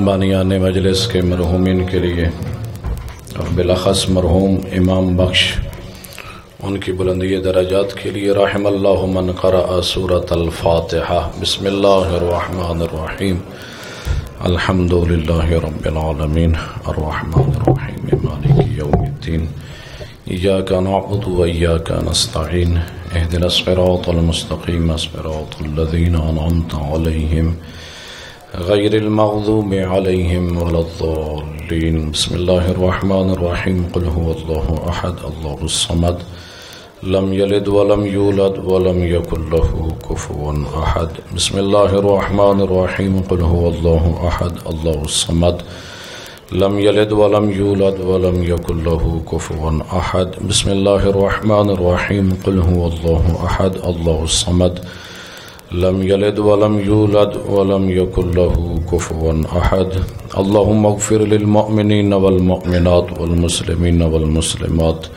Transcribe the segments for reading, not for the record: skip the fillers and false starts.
بانیان مجلس کے مرحومین کے لیے اور بالاخص مرحوم امام بخش ان کی بلندی درجات کے لیے رحم اللہ من قرأ سورۃ الفاتحہ۔ بسم اللہ الرحمن الرحیم، الحمد للہ رب العالمین الرحمن الرحیم مالک یوم الدین، ایاک نعبد و ایاک نستعین، اہدنا الصراط المستقیم صراط الذین انعمت علیہم غیر المغضوب علیہم ولا الضالین۔ بسم اللہ الرحمن الرحیم، قل هو اللہ احد اللہ الصمد لم یلد ولم یولد ولم یکن له کفوا احد۔ بسم اللہ الرحمن الرحیم، قل هو اللہ احد اللہ الصمد لم یلد ولم یولد ولم یکن له کفوا احد۔ بسم اللہ الرحمن الرحیم، قل هو اللہ احد اللہ الصمد لم یلد ولم یولد ولم یکن له کفوا احد۔ اللہم اغفر للمؤمنین والمؤمنات والمسلمین والمسلمات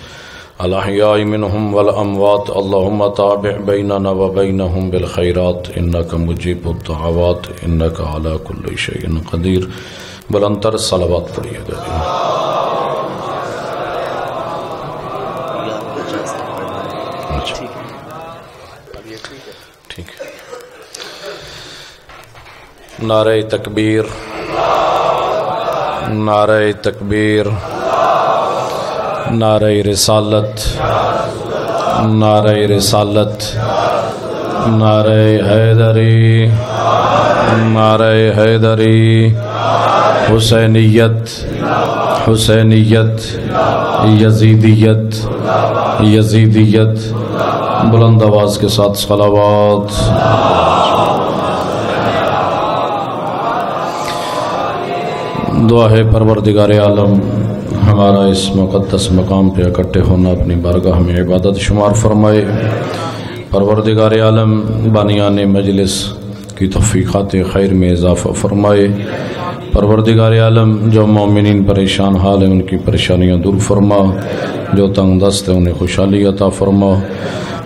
الاحیاء منہم والاموات، اللہم تابع بیننا وبینہم بالخیرات انک مجیب الدعوات انک علی کل شیء قدیر۔ بلندتر صلوات پڑھیے گا۔ ٹھیک ہے، نعرہ تکبیر، نعرہ تکبیر، نعرہ رسالت، نعرہ رسالت، نعرہ حیدری، نعرہ حیدری، حسینیت، حسینیت، یزیدیت، یزیدیت۔ بلند آواز کے ساتھ صلوات۔ دعا ہے پروردگار عالم ہمارا اس مقدس مقام پہ اکٹھے ہونا اپنی بارگاہ میں عبادت شمار فرمائے۔ پروردگار عالم بانیان مجلس کی توفیقات خیر میں اضافہ فرمائے۔ پروردگار عالم جو مومنین پریشان حال ہیں ان کی پریشانیاں دور فرما، جو تنگ دست ہیں انہیں خوشحالی عطا فرما۔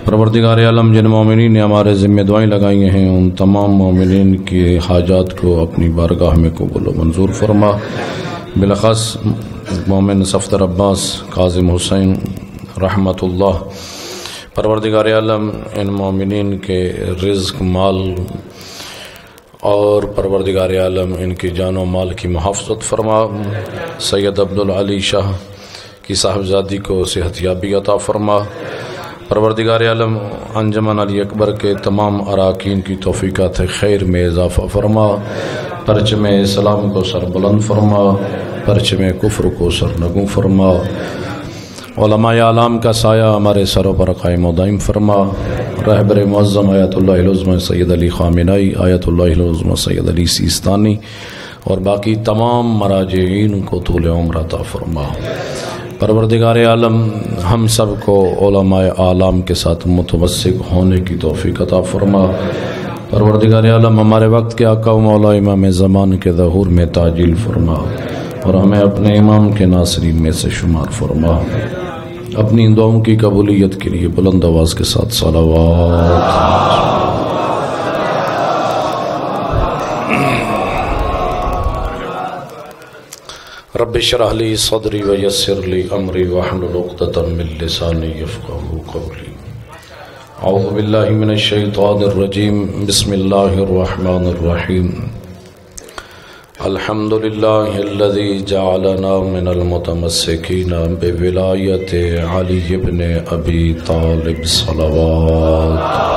پروردگار عالم جن مومنین نے ہمارے ذمہ دعائیں لگائی ہیں ان تمام مومنین کی حاجات کو اپنی بارگاہ میں قبول و منظور فرما۔ بالاخص مومن صفدر عباس کاظم حسین رحمت اللہ، پروردگار عالم ان مومنین کے رزق مال اور پروردگار عالم ان کی جان و مال کی محافظت فرما۔ سید عبدالعلی شاہ کی صاحبزادی کو صحت یابی عطا فرما۔ پروردگار عالم انجمن علی اکبر کے تمام اراکین کی توفیقات خیر میں اضافہ فرما۔ پرچم اسلام کو سر بلند فرما، پرچم کفر کو سر نگوں فرما۔ علماء اعلام کا سایہ ہمارے سروں پر قائم و دائم فرما۔ رہبر معظم آیت اللہ العظمہ سید علی خامنائی، آیت اللہ العظمہ سید علی سیستانی اور باقی تمام مراجعین کو طول عمر عطا فرما۔ پروردگار عالم ہم سب کو علماء اعلام کے ساتھ متمسک ہونے کی توفیق عطا فرما۔ پروردگار عالم ہمارے وقت کے آقا و مولا امام زمان کے ظہور میں تعجیل فرما اور ہمیں اپنے امام کے ناصرین میں سے شمار فرما۔ اپنی دعاؤں کی قبولیت کے لیے بلند آواز کے ساتھ صلوات۔ رب اشرح لی صدری ویسر لی امری واحلل عقدۃ من لسانی یفقہوا قولی۔ اعوذ باللہ من الشیطان الرجیم، بسم اللہ الرحمن الرحیم۔ الحمد للہ الذی جعلنا من المتمسکین بولایت علی بن ابی طالب صلوات۔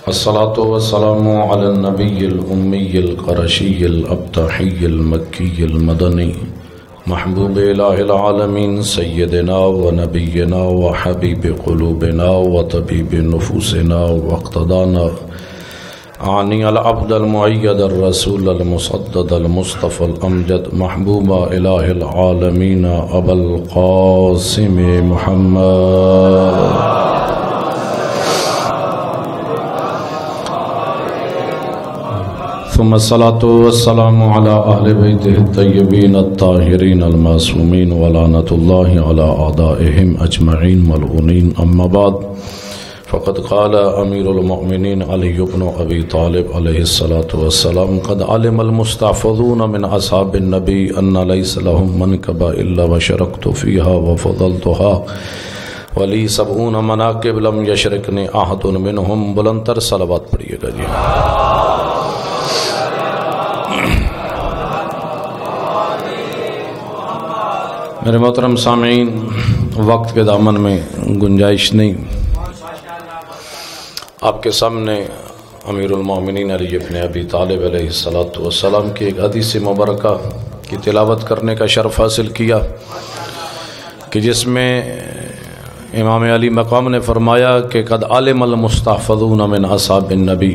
الصلاة والسلام على النبی الأمی القرشی الابتحی المکی المدنی محبوب الہ العالمین سیدنا و نبینا و حبیب قلوبنا و طبیب نفوسنا و اقتدانا عنی العبد المعید الرسول المصدد المصطفى الامجد محبوب الہ العالمین ابا القاسم محمد ثم الصلاة والسلام على أهل بيته الطيبين الطاهرين المعصومين ولعنة الله على أعدائهم أجمعين ملعونين أما بعد فقد قال امیر المؤمنین علی بن ابی طالب علیہ الصلاۃ والسلام قد علم المستحفظون من اصحاب النبی ان لیس لهم منکبہ الا وشرکت فیہا وفضلتها ولی 70 مناقب لم یشرکنی احد منہم. بلندتر صلوات پڑھیے گا جی. میرے محترم سامعین، وقت کے دامن میں گنجائش نہیں. آپ کے سامنے امیر المومنین علی بن ابی طالب علیہ السلام کی ایک حدیث مبارکہ کی تلاوت کرنے کا شرف حاصل کیا کہ جس میں امام علی مقام نے فرمایا کہ قد علم المستحفظون من اصحاب النبی،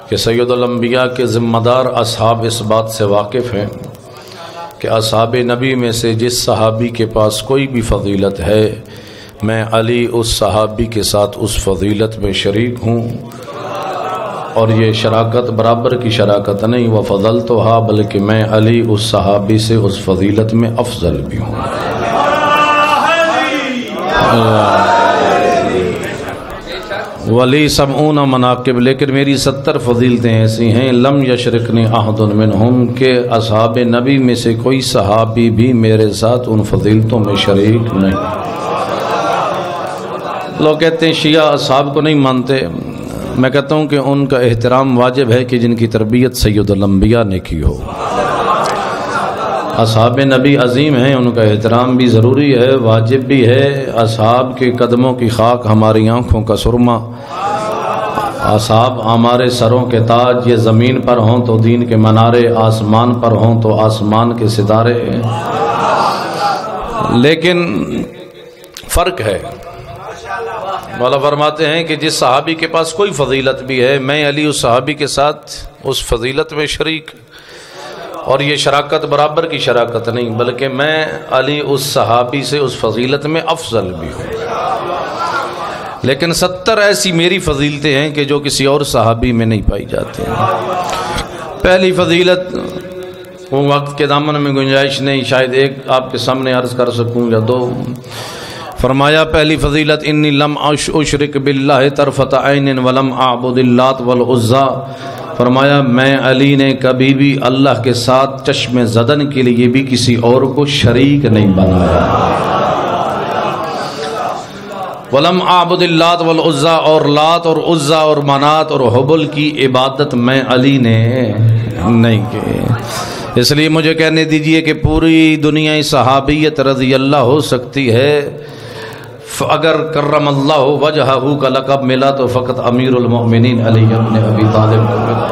کہ سید الانبیاء کے ذمہ دار اصحاب اس بات سے واقف ہیں کہ اصحاب نبی میں سے جس صحابی کے پاس کوئی بھی فضیلت ہے، میں علی اس صحابی کے ساتھ اس فضیلت میں شریک ہوں، اور یہ شراکت برابر کی شراکت نہیں، وفضلتها، بلکہ میں علی اس صحابی سے اس فضیلت میں افضل بھی ہوں. ولی 70 مناقب، لیکن میری 70 فضیلتیں ایسی ہیں لم یشرکنی احد منہم، کہ اصحاب نبی میں سے کوئی صحابی بھی میرے ساتھ ان فضیلتوں میں شریک نہیں. لوگ کہتے ہیں شیعہ اصحاب کو نہیں مانتے. میں کہتا ہوں کہ ان کا احترام واجب ہے کہ جن کی تربیت سید الانبیاء نے کی ہو. اصحاب نبی عظیم ہیں، ان کا احترام بھی ضروری ہے، واجب بھی ہے. اصحاب کے قدموں کی خاک ہماری آنکھوں کا سرما، اصحاب ہمارے سروں کے تاج. یہ زمین پر ہوں تو دین کے منارے، آسمان پر ہوں تو آسمان کے ستارے. لیکن فرق ہے. مولا فرماتے ہیں کہ جس صحابی کے پاس کوئی فضیلت بھی ہے، میں علی اس صحابی کے ساتھ اس فضیلت میں شریک، اور یہ شراکت برابر کی شراکت نہیں، بلکہ میں علی اس صحابی سے اس فضیلت میں افضل بھی ہوں. لیکن 70 ایسی میری فضیلتیں ہیں کہ جو کسی اور صحابی میں نہیں پائی جاتی ہیں. پہلی فضیلت، وہ وقت کے دامن میں گنجائش نہیں، شاید ایک آپ کے سامنے عرض کر سکوں یا دو. فرمایا پہلی فضیلت، انی لم اشرک باللہ طرفۃ عین ولم اعبد اللات والعزیٰ. فرمایا میں علی نے کبھی بھی اللہ کے ساتھ چشم زدن کے لیے بھی کسی اور کو شریک نہیں بنایا. ولم اعبد اللات والعزیٰ، اور لات اور عزیٰ اور منات اور حبل کی عبادت میں علی نے نہیں کی. اس لیے مجھے کہنے دیجئے کہ پوری دنیا صحابیت رضی اللہ ہو سکتی ہے، اگر کرم اللہ وجہہ کا لقب ملا تو فقط امیر المؤمنین علی بن ابی طالب کو ملا.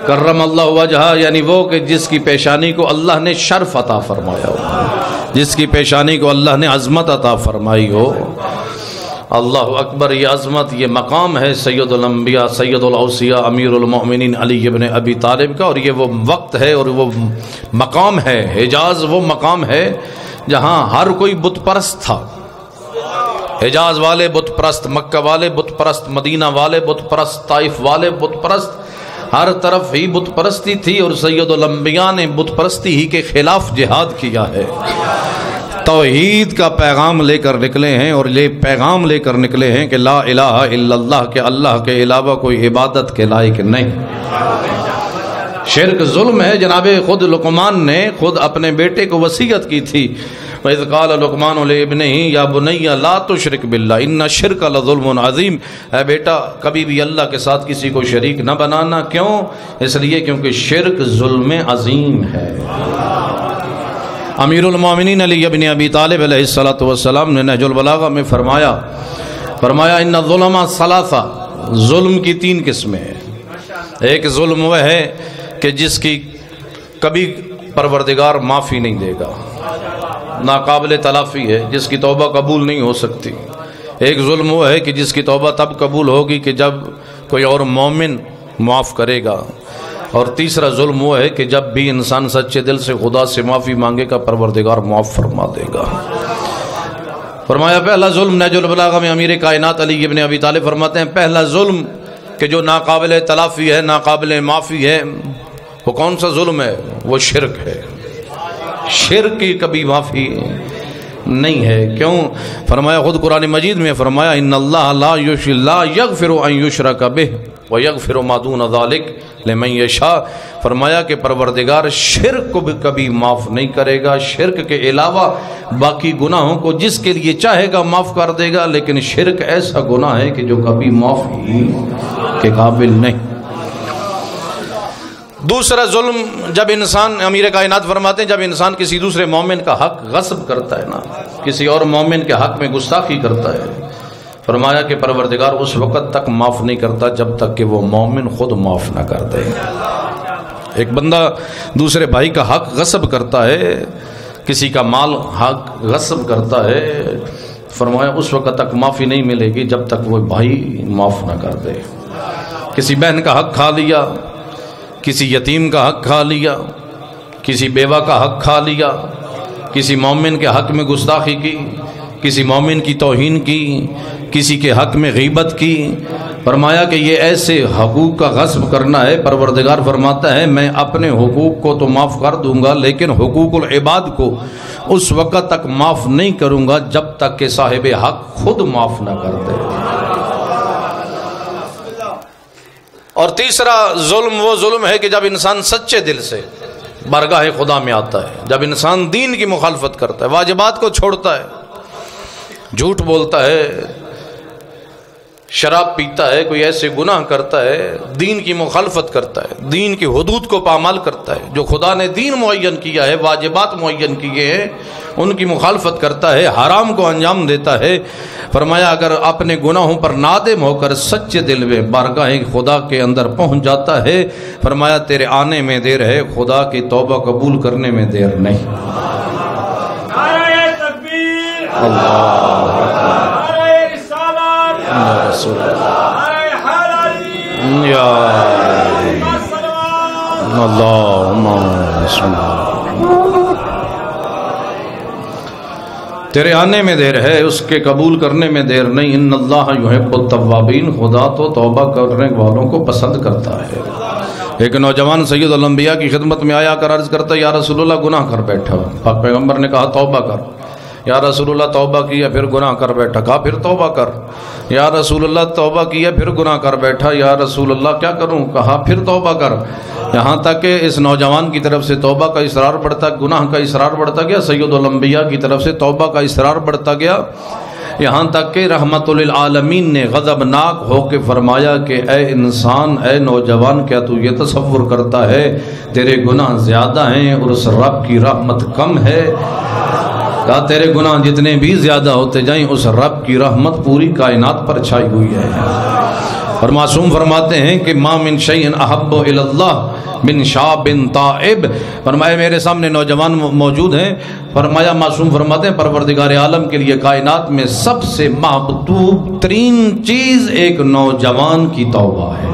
کرم اللہ وجہہ یعنی وہ کہ جس کی پیشانی کو اللہ نے شرف عطا فرمایا ہو، جس کی پیشانی کو اللہ نے عظمت عطا فرمائی ہو. اللہ اکبر، یہ عظمت، یہ مقام ہے سید الانبیاء سید الاوصیاء امیر المؤمنین علی بن ابی طالب کا. اور یہ وہ وقت ہے اور وہ مقام ہے، حجاز وہ مقام ہے جہاں ہر کوئی بت پرست تھا. حجاز والے بت پرست، مکہ والے بت پرست، مدینہ والے بت پرست، طائف والے بت پرست، ہر طرف ہی بت پرستی تھی. اور سید الانبیاء نے بت پرستی ہی کے خلاف جہاد کیا ہے. توحید کا پیغام لے کر نکلے ہیں، اور یہ پیغام لے کر نکلے ہیں کہ لا الہ الا اللہ، کہ اللہ کے علاوہ کوئی عبادت کے لائق نہیں. شرک ظلم ہے. جناب خود لقمان نے خود اپنے بیٹے کو وصیت کی تھی، وَإِذْ قَالَ لُقْمَانُ لِابْنِهِ يَا بُنَيَّ لَا تُشْرِكْ بِاللَّهِ إِنَّ الشِّرْكَ لَظُلْمٌ عَظِيمٌ. اے بیٹا کبھی بھی اللہ کے ساتھ کسی کو شریک نہ بنانا. کیوں؟ اس لیے کیونکہ شرک ظلم عظیم ہے. امیر المومنین علی بن ابی طالب علیہ السلام نے نہج البلاغہ میں فرمایا ان الظلم ثلاثہ، ظلم کی 3 قسمیں ہیں. ایک ظلم وہ ہے کہ جس کی کبھی پروردگار معافی نہیں دے گا، ناقابل تلافی ہے، جس کی توبہ قبول نہیں ہو سکتی. ایک ظلم وہ ہے کہ جس کی توبہ تب قبول ہوگی کہ جب کوئی اور مومن معاف کرے گا. اور تیسرا ظلم وہ ہے کہ جب بھی انسان سچے دل سے خدا سے معافی مانگے گا پروردگار معاف فرما دے گا. فرمایا پہلا ظلم، نہج البلاغہ میں امیر کائنات علی بن ابی طالب فرماتے ہیں پہلا ظلم کہ جو ناقابل تلافی ہے، ناقابل معافی ہے، وہ کون سا ظلم ہے؟ وہ شرک ہے. شرک کی کبھی معافی نہیں ہے۔ کیوں؟ فرمایا خود قرآن مجید میں فرمایا ان اللہ لا یغفر ان یشرک بہ ویغفر ما دون ذلک لمن یشاء، فرمایا کہ پروردگار شرک کو بھی کبھی معاف نہیں کرے گا، شرک کے علاوہ باقی گناہوں کو جس کے لیے چاہے گا معاف کر دے گا، لیکن شرک ایسا گناہ ہے کہ جو کبھی معاف ہی کے قابل نہیں۔ دوسرا ظلم، جب انسان، امیر کائنات فرماتے ہیں جب انسان کسی دوسرے مومن کا حق غصب کرتا ہے نا، کسی اور مومن کے حق میں گستاخی کرتا ہے، فرمایا کہ پروردگار اس وقت تک معاف نہیں کرتا جب تک کہ وہ مومن خود معاف نہ کر دے۔ ایک بندہ دوسرے بھائی کا حق غصب کرتا ہے، کسی کا مال حق غصب کرتا ہے، فرمایا اس وقت تک معافی نہیں ملے گی جب تک وہ بھائی معاف نہ کر دے۔ کسی بہن کا حق کھا لیا، کسی یتیم کا حق کھا لیا، کسی بیوہ کا حق کھا لیا، کسی مومن کے حق میں گستاخی کی، کسی مومن کی توہین کی، کسی کے حق میں غیبت کی، فرمایا کہ یہ ایسے حقوق کا غصب کرنا ہے۔ پروردگار فرماتا ہے میں اپنے حقوق کو تو معاف کر دوں گا، لیکن حقوق العباد کو اس وقت تک معاف نہیں کروں گا جب تک کہ صاحب حق خود معاف نہ کر دے۔ اور تیسرا ظلم وہ ظلم ہے کہ جب انسان سچے دل سے بارگاہ خدا میں آتا ہے، جب انسان دین کی مخالفت کرتا ہے، واجبات کو چھوڑتا ہے، جھوٹ بولتا ہے، شراب پیتا ہے، کوئی ایسے گناہ کرتا ہے، دین کی مخالفت کرتا ہے، دین کی حدود کو پامال کرتا ہے، جو خدا نے دین معین کیا ہے، واجبات معین کیے ہیں، ان کی مخالفت کرتا ہے، حرام کو انجام دیتا ہے، فرمایا اگر اپنے گناہوں پر نادم ہو کر سچے دل میں بارگاہ خدا کے اندر پہنچ جاتا ہے، فرمایا تیرے آنے میں دیر ہے، خدا کی توبہ قبول کرنے میں دیر نہیں۔ اللہ رسول یا اللہم صل۔ تیرے آنے میں دیر ہے، اس کے قبول کرنے میں دیر نہیں۔ ان اللہ یحب التوابین، خدا تو توبہ کرنے والوں کو پسند کرتا ہے۔ ایک نوجوان سید الانبیاء کی خدمت میں آیا کر عرض کرتا یا رسول اللہ گناہ کر بیٹھا، پاک پیغمبر نے کہا توبہ کر۔ یا رسول اللہ توبہ کیا پھر گناہ کر بیٹھا، کہا پھر توبہ کر۔ یا رسول اللہ توبہ کیا پھر گناہ کر بیٹھا، یا رسول اللہ کیا کروں، کہا پھر توبہ کر۔ یہاں تک کہ اس نوجوان کی طرف سے توبہ کا اصرار بڑھتا، گناہ کا اصرار بڑھتا گیا، سید الانبیاء کی طرف سے توبہ کا اصرار بڑھتا گیا، یہاں تک کہ رحمت للعالمین نے غضبناک ہو کے فرمایا کہ اے انسان، اے نوجوان، کیا تو یہ تصور کرتا ہے تیرے گناہ زیادہ ہیں اور اس رب کی رحمت کم ہے؟ کہا تیرے گناہ جتنے بھی زیادہ ہوتے جائیں اس رب کی رحمت پوری کائنات پر چھائی ہوئی ہے۔ اور معصوم فرماتے ہیں کہ ما من شیء احب الی اللہ من شاب تائب، فرمایا میرے سامنے نوجوان موجود ہیں، فرمایا معصوم فرماتے ہیں پروردگار عالم کے لیے کائنات میں سب سے محبوب ترین چیز ایک نوجوان کی توبہ ہے۔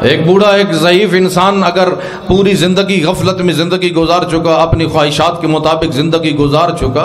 ایک بوڑھا، ایک ضعیف انسان اگر پوری زندگی غفلت میں زندگی گزار چکا، اپنی خواہشات کے مطابق زندگی گزار چکا،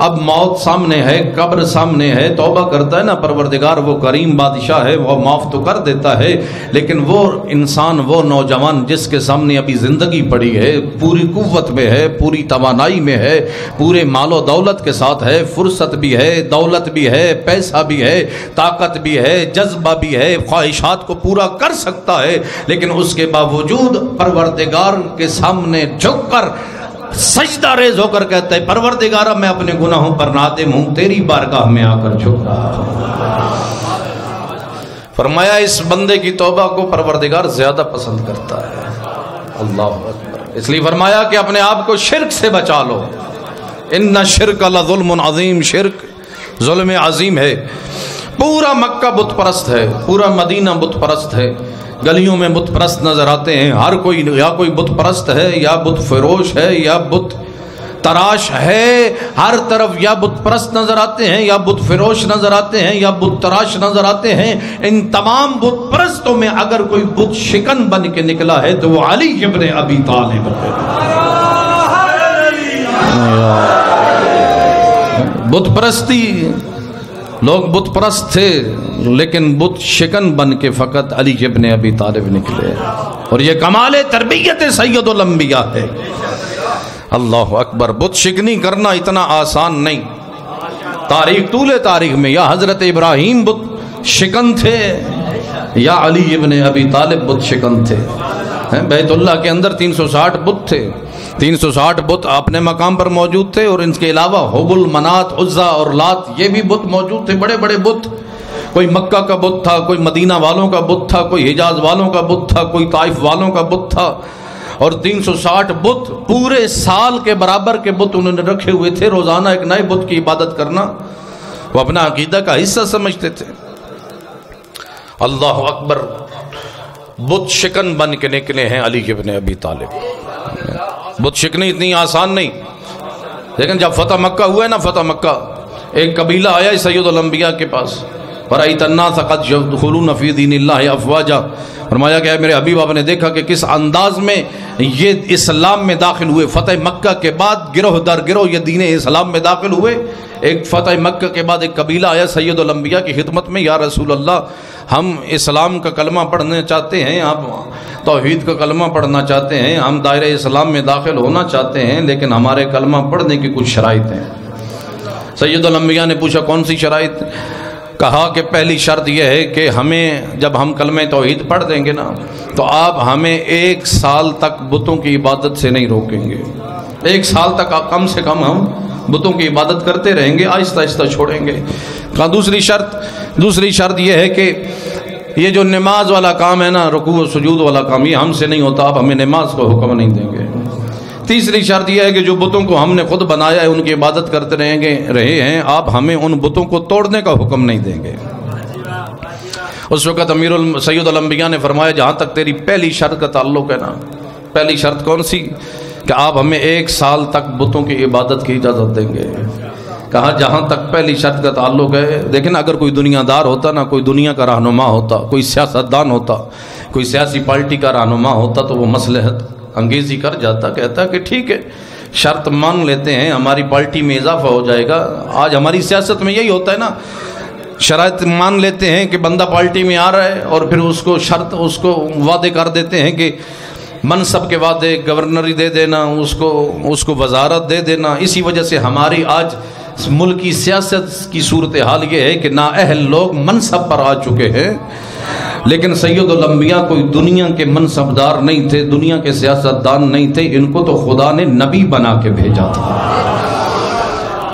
اب موت سامنے ہے، قبر سامنے ہے، توبہ کرتا ہے نا، پروردگار وہ کریم بادشاہ ہے، وہ معاف تو کر دیتا ہے، لیکن وہ انسان، وہ نوجوان جس کے سامنے ابھی زندگی پڑی ہے، پوری قوت میں ہے، پوری توانائی میں ہے، پورے مال و دولت کے ساتھ ہے، فرصت بھی ہے، دولت بھی ہے، پیسہ بھی ہے، طاقت بھی ہے، جذبہ بھی ہے، خواہشات کو پورا کر سکتا ہے، لیکن اس کے باوجود پروردگار کے سامنے جھک کر سجدہ ریز ہو کر کہتا ہے پروردگارہ میں اپنے گناہوں پر نادم ہوں، تیری بارگاہ میں آ کر جھک رہا ہوں۔ فرمایا اس بندے کی توبہ کو پروردگار زیادہ پسند کرتا ہے۔ اللہ اکبر۔ اس لیے فرمایا کہ اپنے آپ کو شرک سے بچا لو، ان الشرک لظلم عظیم، شرک ظلم عظیم ہے۔ پورا مکہ بت پرست ہے، پورا مدینہ بت پرست ہے، گلیوں میں بت پرست نظر آتے ہیں، ہر کوئی یا کوئی بت پرست ہے یا بت فروش ہے یا بت تراش ہے، ہر طرف یا بت پرست نظر آتے ہیں یا بت فروش نظر آتے ہیں یا بت تراش نظر آتے ہیں۔ ان تمام بت پرستوں میں اگر کوئی بت شکن بن کے نکلا ہے تو وہ علی ابن ابی طالب ہے۔ بت پرستی، لوگ بت پرست تھے لیکن بت شکن بن کے فقط علی ابن ابی طالب نکلے، اور یہ کمال تربیت سید الانبیاء ہے۔ اللہ اکبر. بت شکنی کرنا اتنا آسان نہیں. تاریخ طول تاریخ میں یا حضرت ابراہیم بت شکن تھے یا علی ابن ابی طالب بت شکن تھے. بیت اللہ کے اندر 360 بت تھے. 360 بت اپنے مقام پر موجود تھے، اور ان کے علاوہ حبل، منات، عزا اور لات یہ بھی بت موجود تھے، بڑے بڑے بت. کوئی مکہ کا بت تھا، کوئی مدینہ والوں کا بت تھا، کوئی حجاز والوں کا بت تھا، کوئی طائف والوں کا بت تھا. اور 360 بت پورے سال کے برابر کے بت انہوں نے رکھے ہوئے تھے. روزانہ ایک نئے بت کی عبادت کرنا وہ اپنا عقیدہ کا حصہ سمجھتے تھے. اللہ اکبر. بت شکن بن کے نکلے ہیں علی ابن ابی طالب. بت شکنی اتنی آسان نہیں. لیکن جب فتح مکہ ہوا ہے نا، فتح مکہ، ایک قبیلہ آیا سید الانبیاء کے پاس. وَرَأَيْتَ النَّاسَ قَدْ يَدْخُلُونَ فِي دِينِ اللَّهِ أَفْوَاجًا. فرمایا کہ میرے حبیب، آپ نے دیکھا کہ کس انداز میں یہ اسلام میں داخل ہوئے. فتح مکہ کے بعد گروہ در گروہ یہ دین اسلام میں داخل ہوئے. ایک فتح مکہ کے بعد ایک قبیلہ آیا سید الانبیاء کی خدمت میں، یا رسول اللہ ہم اسلام کا کلمہ پڑھنا چاہتے ہیں، آپ توحید کا کلمہ پڑھنا چاہتے ہیں، ہم دائرہ اسلام میں داخل ہونا چاہتے ہیں، لیکن ہمارے کلمہ پڑھنے کی کچھ شرائط ہیں. سید الانبیاء نے پوچھا کون سی شرائط؟ کہا کہ پہلی شرط یہ ہے کہ ہمیں جب ہم کلمہ توحید پڑھ دیں گے نا تو آپ ہمیں 1 سال تک بتوں کی عبادت سے نہیں روکیں گے. 1 سال تک کم سے کم ہم بتوں کی عبادت کرتے رہیں گے، آہستہ آہستہ چھوڑیں گے. کہا دوسری شرط یہ ہے کہ یہ جو نماز والا کام ہے نا، رکوع و سجود والا کام، یہ ہم سے نہیں ہوتا، آپ ہمیں نماز کو حکم نہیں دیں گے. تیسری شرط یہ ہے کہ جو بتوں کو ہم نے خود بنایا ہے ان کی عبادت کرتے رہے ہیں، آپ ہمیں ان بتوں کو توڑنے کا حکم نہیں دیں گے. اس وقت سید الانبیاء نے فرمایا جہاں تک تیری پہلی شرط کا تعلق ہے نا، پہلی شرط کون سی؟ کہ آپ ہمیں 1 سال تک بتوں کی عبادت کی اجازت دیں گے. کہا جہاں تک پہلی شرط کا تعلق ہے. دیکھیں نا، اگر کوئی دنیا دار ہوتا نا، کوئی دنیا کا رہنما ہوتا، کوئی سیاستدان ہوتا، کوئی سیاسی پارٹی کا رہنما ہوتا تو وہ مصلحت انگیزی کر جاتا، کہتا کہ ٹھیک ہے شرط مان لیتے ہیں، ہماری پارٹی میں اضافہ ہو جائے گا. آج ہماری سیاست میں یہی ہوتا ہے نا، شرائط مان لیتے ہیں کہ بندہ پارٹی میں آ رہا ہے اور پھر اس کو وعدے کر دیتے ہیں کہ منصب کے وعدے، گورنری دے دینا، اس کو وزارت دے دینا. اسی وجہ سے ہماری آج ملکی سیاست کی صورتحال یہ ہے کہ نااہل لوگ منصب پر آ چکے ہیں. لیکن سید الانبیاء کوئی دنیا کے منصبدار نہیں تھے، دنیا کے سیاستدان نہیں تھے، ان کو تو خدا نے نبی بنا کے بھیجا تھا.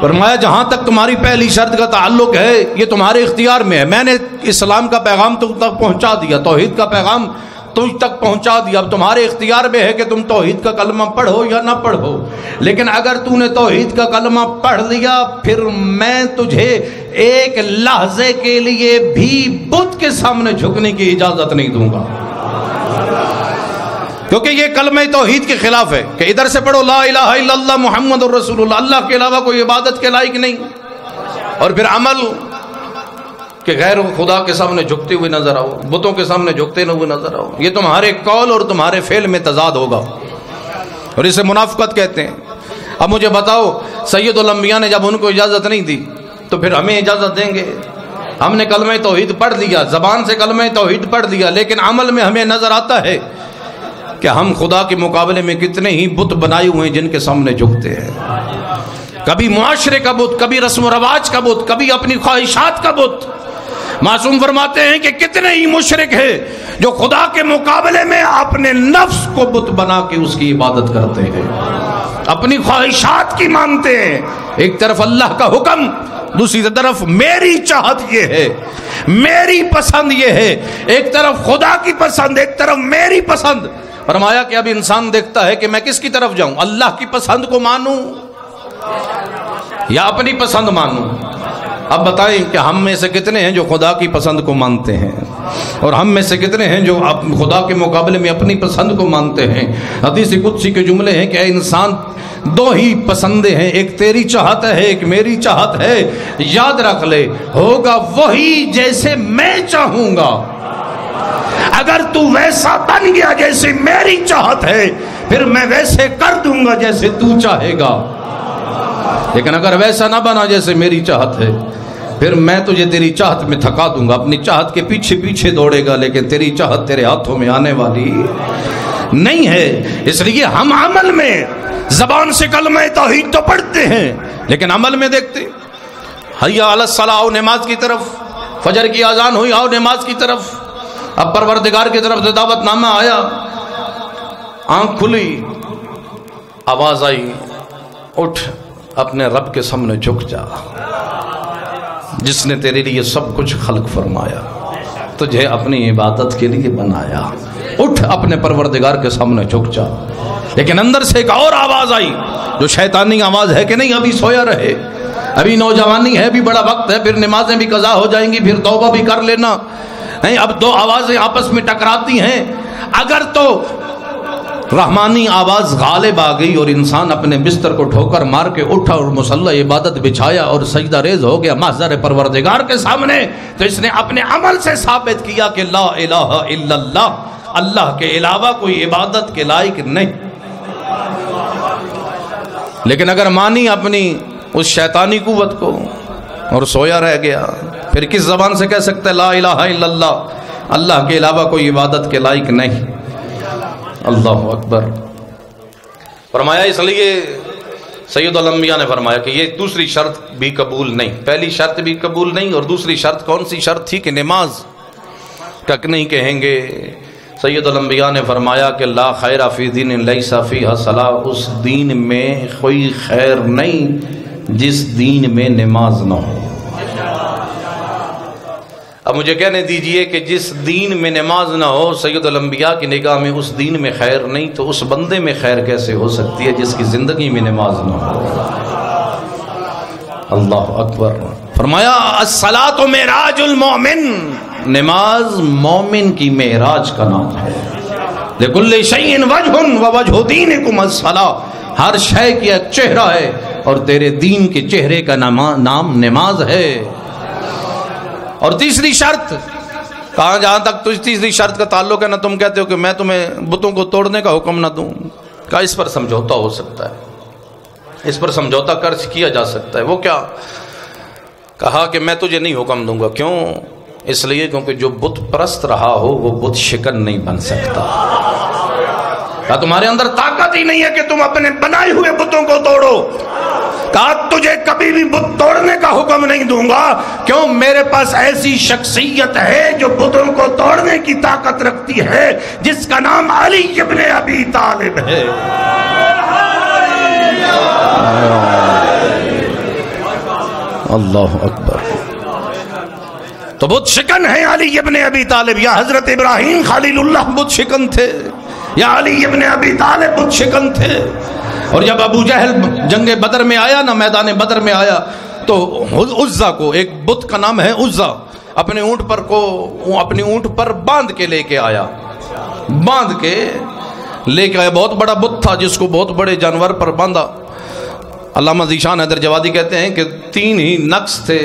فرمایا جہاں تک تمہاری پہلی شرط کا تعلق ہے یہ تمہارے اختیار میں ہے. میں نے اسلام کا پیغام تم تک پہنچا دیا، توحید کا پیغام تجھ تک پہنچا دیا. اب تمہارے اختیار میں ہے کہ تم توحید کا کلمہ پڑھو یا نہ پڑھو. لیکن اگر تو نے توحید کا کلمہ پڑھ لیا پھر میں تجھے ایک لحظے کے لیے بھی بت کے سامنے جھکنے کی اجازت نہیں دوں گا، کیونکہ یہ کلمہ توحید کے خلاف ہے کہ ادھر سے پڑھو لا الہ الا اللہ محمد الرسول اللہ، اللہ کے علاوہ کوئی عبادت کے لائق نہیں، اور پھر عمل کہ غیر خدا کے سامنے جھکتے ہوئے نظر آؤ، بتوں کے سامنے جھکتے ہوئے نظر آؤ. یہ تمہارے قول اور تمہارے فعل میں تضاد ہوگا اور اسے منافقت کہتے ہیں. اب مجھے بتاؤ، سید الانبیاء نے جب ان کو اجازت نہیں دی تو پھر ہمیں اجازت دیں گے؟ ہم نے کلمہ توحید پڑھ لیا، زبان سے کلمہ توحید پڑھ لیا، لیکن عمل میں ہمیں نظر آتا ہے کہ ہم خدا کے مقابلے میں کتنے ہی بت بنائے ہوئے ہیں جن کے سامنے جھکتے ہیں. کبھی معاشرے کا بت، کبھی رسم و رواج کا بت، کبھی اپنی خواہشات کا بت. معصوم فرماتے ہیں کہ کتنے ہی مشرک ہیں جو خدا کے مقابلے میں اپنے نفس کو بت بنا کے اس کی عبادت کرتے ہیں، اپنی خواہشات کی مانتے ہیں. ایک طرف اللہ کا حکم، دوسری طرف میری چاہت یہ ہے، میری پسند یہ ہے. ایک طرف خدا کی پسند، ایک طرف میری پسند. فرمایا کہ اب انسان دیکھتا ہے کہ میں کس کی طرف جاؤں، اللہ کی پسند کو مانوں یا اپنی پسند مانوں. اب بتائیں کہ ہم میں سے کتنے ہیں جو خدا کی پسند کو مانتے ہیں اور ہم میں سے کتنے ہیں جو خدا کے مقابلے میں اپنی پسند کو مانتے ہیں. حدیث قدسی کے جملے ہیں کہ اے انسان، 2 ہی پسندیں ہیں، ایک تیری چاہت ہے، ایک میری چاہت ہے. یاد رکھ لے، ہوگا وہی جیسے میں چاہوں گا. اگر تو ویسا بن گیا جیسے میری چاہت ہے پھر میں ویسے کر دوں گا جیسے تو چاہے گا. لیکن اگر ویسا نہ بنا جیسے میری چاہت ہے پھر میں تجھے تیری چاہت میں تھکا دوں گا. اپنی چاہت کے پیچھے پیچھے دوڑے گا لیکن تیری چاہت تیرے ہاتھوں میں آنے والی نہیں ہے. اس لیے ہم عمل میں زبان سے کلمہ توحید تو پڑھتے ہیں لیکن عمل میں دیکھتے حی علی الصلاۃ، آؤ نماز کی طرف، فجر کی اذان ہوئی آؤ نماز کی طرف. اب پروردگار کی طرف سے دعوت نامہ آیا، آنکھ کھلی، آواز آئی اٹھ اپنے رب کے سامنے جھک جا، جس نے تیرے لیے سب کچھ خلق فرمایا، تجھے اپنی عبادت کے لیے بنایا، اٹھ اپنے پروردگار کے سامنے جھک جا. لیکن اندر سے ایک اور آواز آئی جو شیطانی آواز ہے کہ نہیں ابھی سویا رہے، ابھی نوجوانی ہے، ابھی بڑا وقت ہے، پھر نمازیں بھی قضا ہو جائیں گی، پھر توبہ بھی کر لینا. اب دو آوازیں آپس میں ٹکراتی ہیں. اگر تو رحمانی آواز غالب آ گئی اور انسان اپنے بستر کو ٹھوکر مار کے اٹھا اور مصلی عبادت بچھایا اور سجدہ ریز ہو گیا محضر پروردگار کے سامنے، تو اس نے اپنے عمل سے ثابت کیا کہ لا الہ الا اللہ، اللہ کے علاوہ کوئی عبادت کے لائق نہیں. لیکن اگر مانی اپنی اس شیطانی قوت کو اور سویا رہ گیا، پھر کس زبان سے کہہ سکتا ہے لا الہ الا اللہ، اللہ کے علاوہ کوئی عبادت کے لائق نہیں. اللہ اکبر. فرمایا اس لیے سید الانبیاء نے فرمایا کہ یہ دوسری شرط بھی قبول نہیں، پہلی شرط بھی قبول نہیں، اور دوسری شرط کون سی شرط تھی کہ نماز تک نہیں کہیں گے. سید الانبیاء نے فرمایا کہ لا خیر فی دین لیس فیہ صلاۃ، اس دین میں کوئی خیر نہیں جس دین میں نماز نہ ہو. اب مجھے کہنے دیجئے کہ جس دین میں نماز نہ ہو سید الانبیاء کی نگاہ میں اس دین میں خیر نہیں، تو اس بندے میں خیر کیسے ہو سکتی ہے جس کی زندگی میں نماز نہ ہو. اللہ اکبر. فرمایا الصلاۃ معراج المومن، نماز مومن کی معراج کا نام ہے. لکل شیء وجہ ووجہ دینکم الصلاۃ، ہر شے کی ایک چہرہ ہے اور تیرے دین کے چہرے کا نام نماز ہے. اور تیسری شرط کہاں، جہاں تک تیسری شرط کا تعلق ہے نا، تم کہتے ہو کہ میں تمہیں بتوں کو توڑنے کا حکم نہ دوں، کہا اس پر سمجھوتا ہو سکتا ہے، اس پر سمجھوتا قرض کیا جا سکتا ہے. وہ کیا؟ کہا کہ میں تجھے نہیں حکم دوں گا. کیوں؟ اس لیے کیونکہ جو بت پرست رہا ہو وہ بت شکن نہیں بن سکتا. کہا تمہارے اندر طاقت ہی نہیں ہے کہ تم اپنے بنائے ہوئے بتوں کو توڑو. کہا تجھے کبھی بھی بت توڑنے کا حکم نہیں دوں گا. کیوں؟ میرے پاس ایسی شخصیت ہے جو بتوں کو توڑنے کی طاقت رکھتی ہے، جس کا نام علی ابن ابی طالب ہے. اللہ اکبر. تو بت شکن ہے علی ابن ابی طالب. یا حضرت ابراہیم خلیل اللہ بت شکن تھے، یا علی ابن ابی طالب بت شکن تھے. اور جب ابو جہل جنگ بدر میں آیا نا، میدان بدر میں آیا، تو عزا کو، ایک بت کا نام ہے عزا، اپنے اونٹ پر باندھ کے لے کے آیا، باندھ کے لے کے آیا. بہت بڑا بت تھا جس کو بہت بڑے جانور پر باندھا. علامہ ذیشان حیدر جوادی کہتے ہیں کہ 3 ہی نقص تھے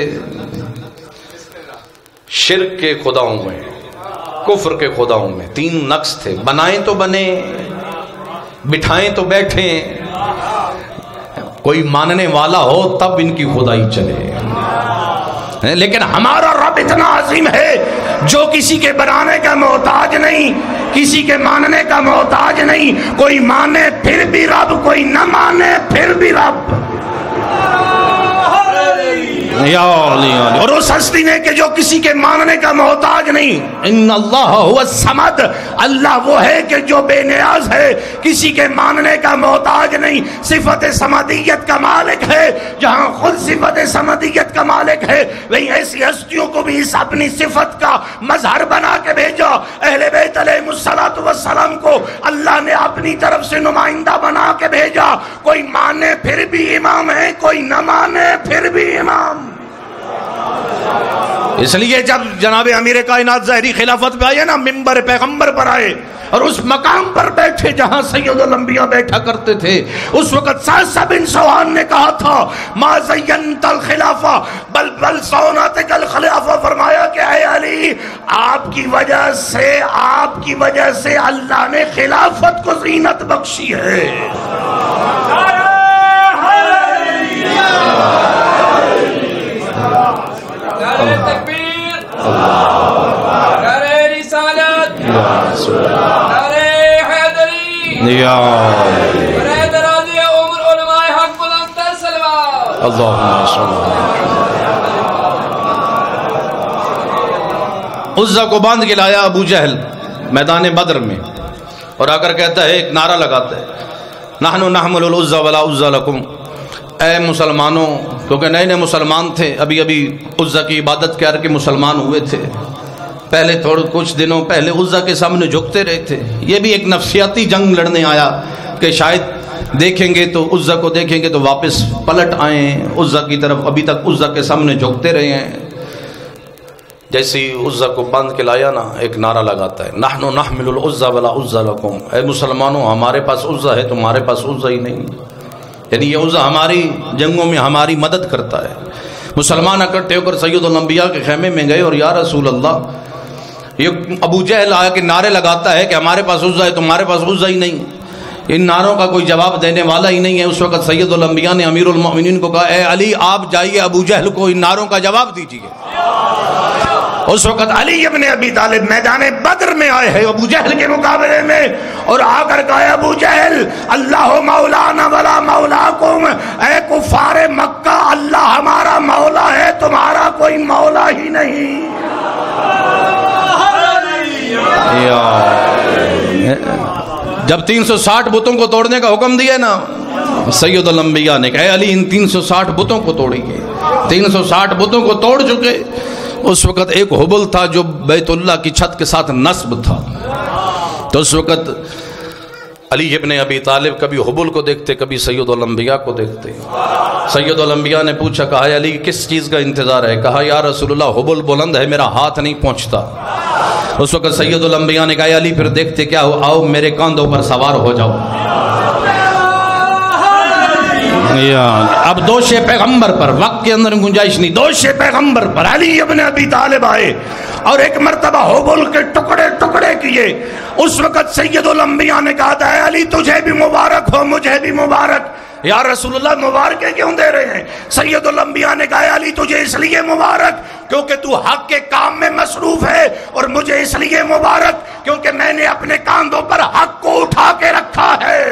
شرک کے خداؤں میں، کفر کے خداؤں میں. 3 نقص تھے، بنائیں تو بنے، بٹھائیں تو بیٹھیں، کوئی ماننے والا ہو تب ان کی خدائی چلے. لیکن ہمارا رب اتنا عظیم ہے جو کسی کے بنانے کا محتاج نہیں، کسی کے ماننے کا محتاج نہیں. کوئی مانے پھر بھی رب، کوئی نہ مانے پھر بھی رب. اور اس ہستی نے کہ جو کسی کے ماننے کا محتاج نہیں. ان اللہ هو الصمد، اللہ وہ ہے کہ جو بے نیاز ہے، کسی کے ماننے کا محتاج نہیں. صفت صمدیت کا مالک ہے. جہاں خود صفت صمدیت کا مالک ہے، وہی ایسی ہستیوں کو بھی اس اپنی صفت کا مظہر بنا کے بھیجا. اہل بیت علیہ الصلوۃ والسلام کو اللہ نے اپنی طرف سے نمائندہ بنا کے بھیجا. کوئی مانے پھر بھی امام ہے، کوئی نہ مانے پھر بھی امام. اس لیے جب جناب امیر کائنات ظاہری خلافت پہ آئے نا، منبر پیغمبر پر آئے اور اس مقام پر بیٹھے جہاں سید الانبیاء بیٹھا کرتے تھے، اس وقت سعد بن سوان نے کہا تھا ما زینت الخلافہ بل صونتک الخلافہ. فرمایا کہ اے علی، آپ کی وجہ سے اللہ نے خلافت کو زینت بخشی ہے. تکبیر، نعرہ رسالت، نعرہ حیدری. یا عزا کو باندھ کے لایا ابو جہل میدان بدر میں، اور آ کر کہتا ہے، ایک نعرہ لگاتا ہے، نحن نحمل العزا ولا عزا لکم، اے مسلمانوں، کیونکہ نئے نئے مسلمان تھے، ابھی ابھی عزا کی عبادت کر کے مسلمان ہوئے تھے، پہلے تھوڑے کچھ دنوں پہلے عزا کے سامنے جھکتے رہے تھے، یہ بھی ایک نفسیاتی جنگ لڑنے آیا کہ شاید دیکھیں گے تو عزا کو دیکھیں گے تو واپس پلٹ آئیں عزا کی طرف، ابھی تک عزا کے سامنے جھکتے رہے ہیں۔ جیسی عزا کو باندھ کے لایا نا، ایک نعرہ لگاتا ہے، نحن نحمل العزا ولا عزا لکم، اے مسلمانوں ہمارے پاس عزا ہے، تمہارے پاس عزا ہی نہیں، یعنی یہ عزا ہماری جنگوں میں ہماری مدد کرتا ہے۔ مسلمان اکٹھے ہو کر سید الانبیاء کے خیمے میں گئے، اور یا رسول اللہ، یہ ابو جہل آیا کہ نعرے لگاتا ہے کہ ہمارے پاس عزا ہے، تمہارے پاس عزا ہی نہیں، ان نعروں کا کوئی جواب دینے والا ہی نہیں ہے۔ اس وقت سید الانبیاء نے امیر المؤمنین کو کہا، اے علی آپ جائیے ابو جہل کو ان نعروں کا جواب دیجیے۔ اس وقت علی ابن ابی طالب میدان بدر میں آئے ہیں ابو جہل کے مقابلے میں، اور آ کر کہا، ابو جہل اللہ مولانا ولا مولاکم، اے کفار مکہ اللہ ہمارا مولا ہے، تمہارا کوئی مولا ہی نہیں۔ جب 360 بتوں کو توڑنے کا حکم دیا نا سید الانبیاء نے، کہ اے علی ان 360 بتوں کو توڑیے، 360 بتوں کو توڑ چکے۔ اس وقت ایک حبل تھا جو بیت اللہ کی چھت کے ساتھ نصب تھا، تو اس وقت علی ابن ابی طالب کبھی حبل کو دیکھتے، کبھی سید الانبیاء کو دیکھتے۔ سید الانبیاء نے پوچھا، کہا علی کس چیز کا انتظار ہے؟ کہا یا رسول اللہ حبل بلند ہے، میرا ہاتھ نہیں پہنچتا۔ اس وقت سید الانبیاء نے کہا علی پھر دیکھتے کیا ہو، آؤ میرے کاندھوں پر سوار ہو جاؤ۔ اب دوش پیغمبر پر، وقت کے اندر گنجائش نہیں، دوش پیغمبر پر علی ابن ابی طالب آئے اور ایک مرتبہ حبل کے ٹکڑے ٹکڑے کیے۔ اس وقت سید الانبیاء نے کہا تھا، اے علی تجھے بھی مبارک ہو، مجھے بھی مبارک۔ یا رسول اللہ مبارکیں کیوں دے رہے ہیں؟ سید الانبیاء نے کہا، علی تجھے اس لیے مبارک کیونکہ تو حق کے کام میں مصروف ہے، اور مجھے اس لیے مبارک کیونکہ میں نے اپنے کاندھوں پر حق کو اٹھا کے رکھا ہے۔